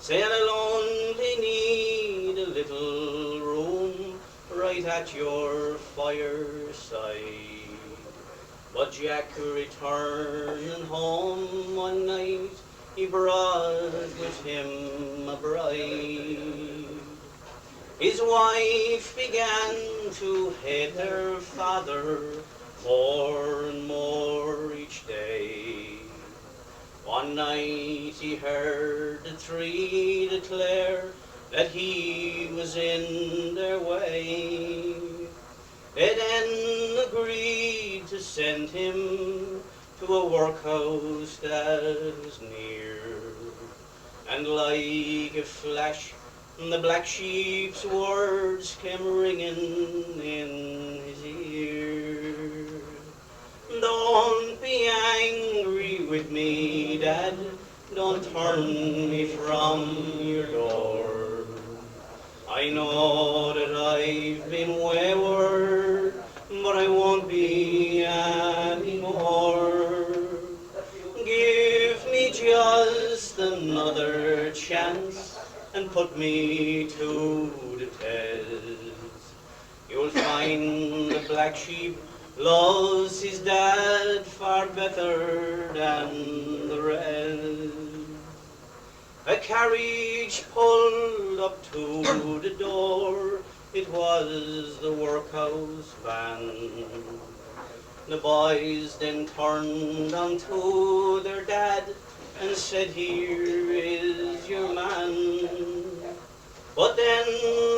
Said, "I'll only need a little room right at your fireside." But Jack returned home one night, he brought with him a bride. His wife began to hate her father more and more each day. One night he heard the 3 declare that he was in their way. They then agreed to send him to a workhouse that was near. And like a flash, the black sheep's words came ringing in his ear. "Don't be angry with me, Dad, don't turn me from your door. I know that I've been wayward, but I won't be anymore. Give me just another chance and put me to the test. You'll find the black sheep loves his dad far better than the rest. A carriage pulled up to the door, it was the workhouse van. The boys then turned unto their dad and said, here is your man. But then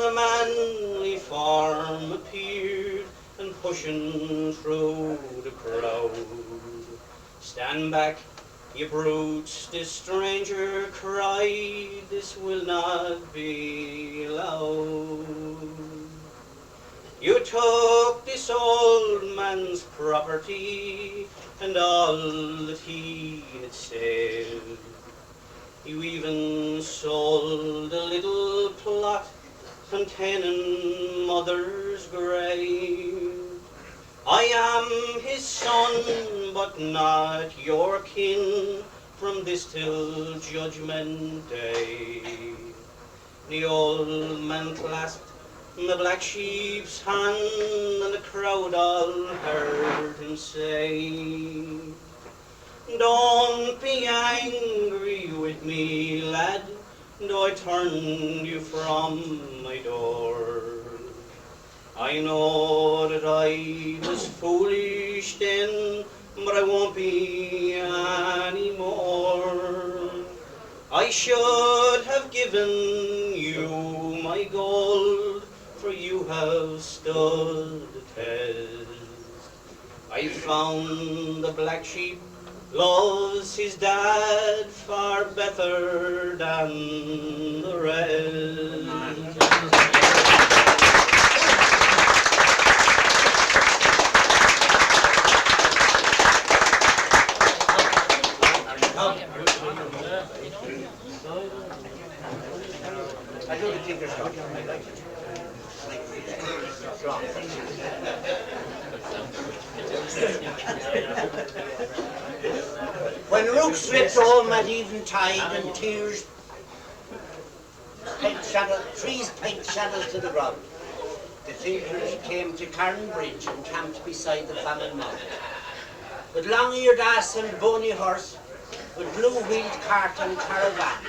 a manly form appeared, and pushing through the crowd, stand back, ye brutes, this stranger cried, this will not be allowed. You took this old man's property, and all that he had said. You even sold a little plot containing mother's grave. I am his son, but not your kin, from this till judgment day. The old man clasped the black sheep's hand, and the crowd all heard him say, don't be angry with me, lad, though I turned you from my door. I know that I was foolish then, but I won't be anymore. I should have given you my gold, for you have stood the test. I found the black sheep loves his dad far better than the rest. I do the tinker stuff. I like it. Strong. When rooks ripped home at eventide and trees pegged shadows to the ground, the tinkers came to Carn Bridge and camped beside the famine mound. With long-eared ass and bony horse, with blue-wheeled cart and caravan,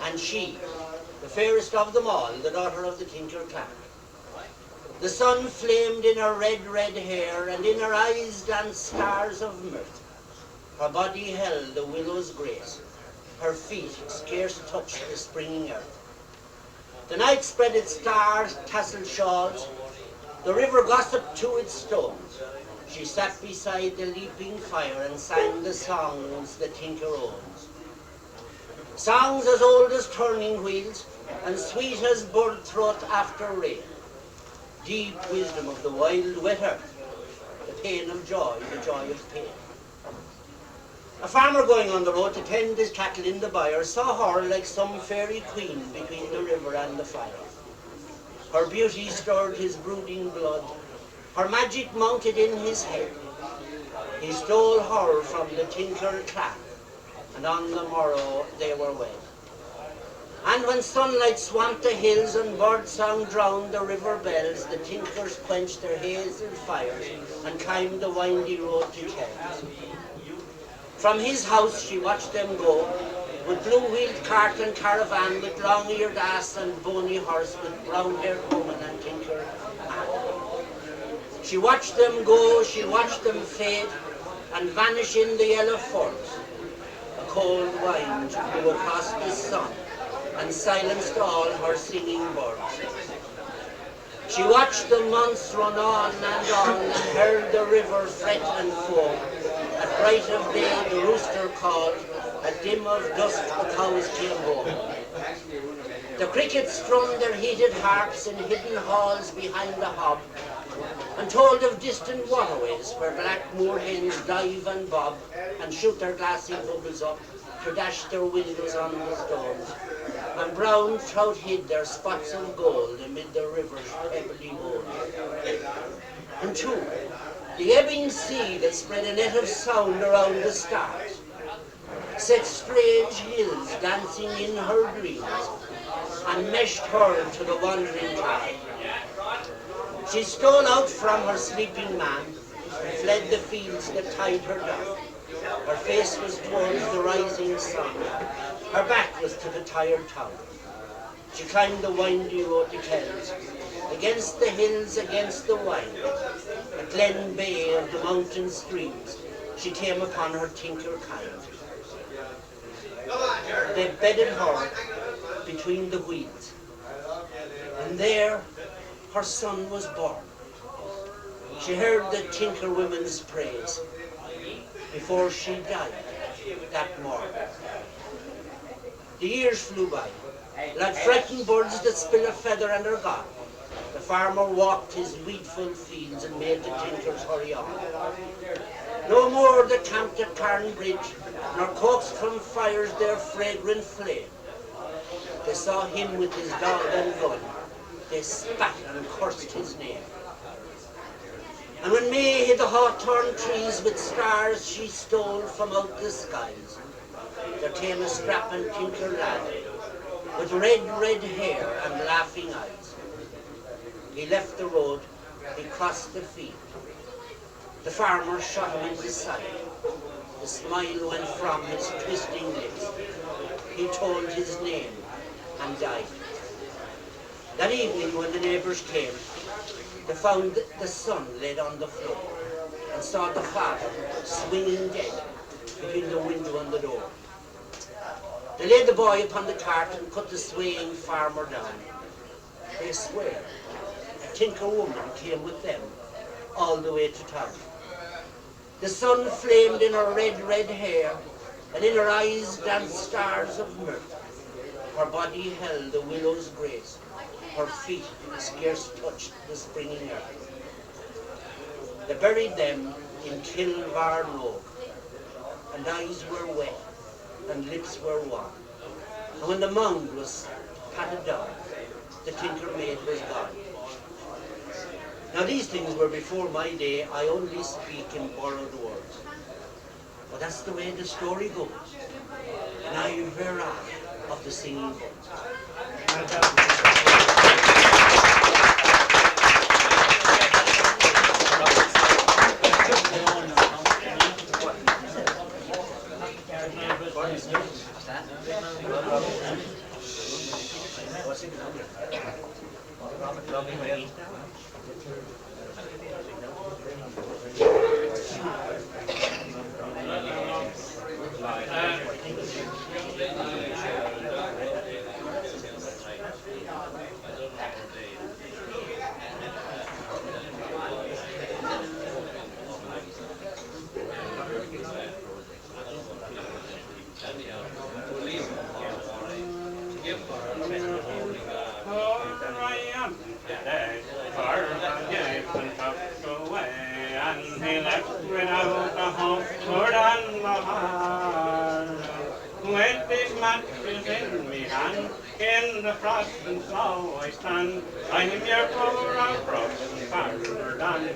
and she, the fairest of them all, the daughter of the tinker clan. The sun flamed in her red hair, and in her eyes danced stars of mirth. Her body held the willow's grace, her feet scarce touched the springing earth. The night spread its stars, tasselled shawls, the river gossiped to its stones. She sat beside the leaping fire and sang the songs the tinker owns. Songs as old as turning wheels, and sweet as bird throat after rain. Deep wisdom of the wild wet earth, the pain of joy, the joy of pain. A farmer going on the road to tend his cattle in the byre saw her like some fairy queen between the river and the fire. Her beauty stirred his brooding blood, her magic mounted in his head. He stole her from the tinker clan, and on the morrow they were wed. And when sunlight swamped the hills and birdsong drowned the river bells, the tinkers quenched their hazel fires and climbed the windy road to Kells. From his house she watched them go, with blue-wheeled cart and caravan, with long-eared ass and bony horse, with brown-haired woman and tinker man. She watched them go, she watched them fade, and vanish in the yellow forest. A cold wind blew across the sun, and silenced all her singing birds. She watched the months run on, and heard the river fret and foam. At bright of day the rooster called, at dim of dusk the cows came home. The crickets strummed their heated harps in hidden halls behind the hob, and told of distant waterways where black moor hens dive and bob and shoot their glassy bubbles up to dash their windows on the stones, and brown trout hid their spots of gold amid the river's pebbly mold. And too, the ebbing sea that spread a net of sound around the stars set strange hills dancing in her dreams and meshed her to the wandering tide. She stole out from her sleeping man and fled the fields that tied her down. Her face was towards the rising sun, her back was to the tired town. She climbed the windy road to Kells, against the hills, against the wind. A glen bay of the mountain streams, she came upon her tinker kind. They bedded her between the weeds, and there her son was born. She heard the tinker women's praise before she died that morn. The years flew by, like frightened birds that spill a feather and are gone. The farmer walked his weedful fields and made the tinkers hurry on. No more they camped at Carn Bridge, nor coaxed from fires their fragrant flame. They saw him with his dog and gun, they spat and cursed his name. And when May hid the hawthorn trees with stars she stole from out the skies, there came a strapping tinker lad with red hair and laughing eyes. He left the road, he crossed the field. The farmer shot him in the side. The smile went from his twisting lips. He told his name and died. That evening when the neighbours came, they found the son laid on the floor and saw the father swinging dead between the window and the door. They laid the boy upon the cart and cut the swaying farmer down. They swear a tinker woman came with them all the way to town. The sun flamed in her red hair, and in her eyes danced stars of mirth. Her body held the willow's grace, her feet scarce touched the springing earth. They buried them in Kilmore Road, and eyes were wet, and lips were wan. And when the mound was patted down, the tinker maid was gone. Now these things were before my day, I only speak in borrowed words. But that's the way the story goes, and I verra of the singing birds. With these matches in me hand, in the frost and snow I stand. I'm your poor and broken farmer down the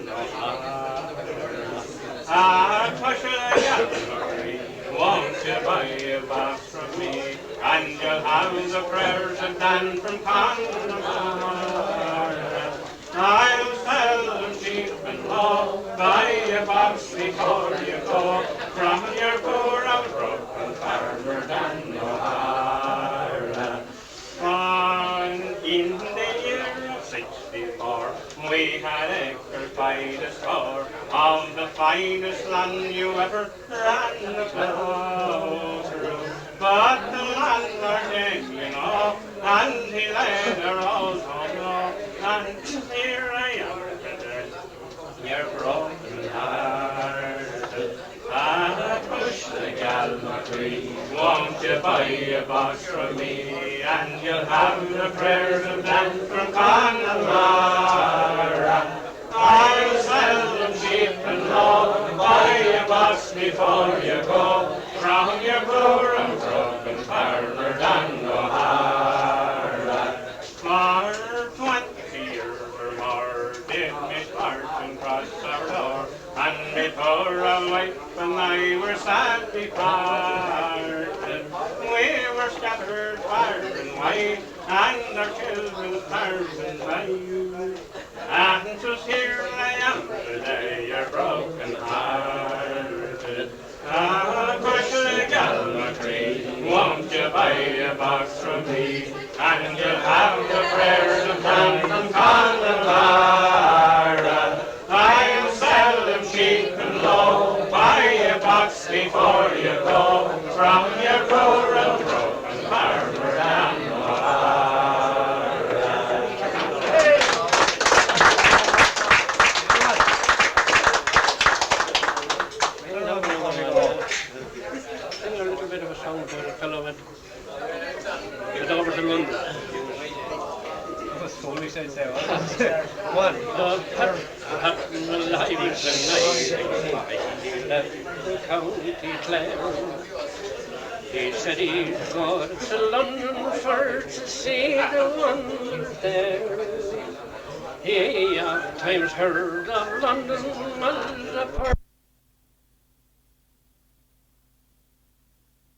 push a gallery, won't you buy a box from me? And you'll have the prayers of Dan from Confhaola. I'll sell them cheap and low, buy a box before you go, from your poor and broken farmer down the in the year of 64, we had acres by the score of the finest land you ever ran the plough through. But the landlord came, you know, and he laid a rose home low, and here I am today, your broken hearted. I push the gallery, won't you buy a box from me? And you'll have the prayers of Dan from Confhaola. I'll sell them cheap and low. Buy a box before you go. From your poor and broken farmer Dan O'Hara. For 20 years or more did Miss Martin cross our door, and before a wife and I were sadly parted. We were scattered far and wide, and our children stars and lives. And 'twas here I am today, you're broken hearted. Push the galma tree, won't you buy a box from me? And you'll have the prayers of Dan and Confhaola. I'll sell them cheap and low. Buy a box before you go. From your poor and broken farmer Dan O'Hara. Sing a little bit of a song about a fellow went over to London. Polish, I'd say. One. Happened alive in the night. Left the county Clare. He said he'd go to London for to see the wonders there. He oft times heard of London as a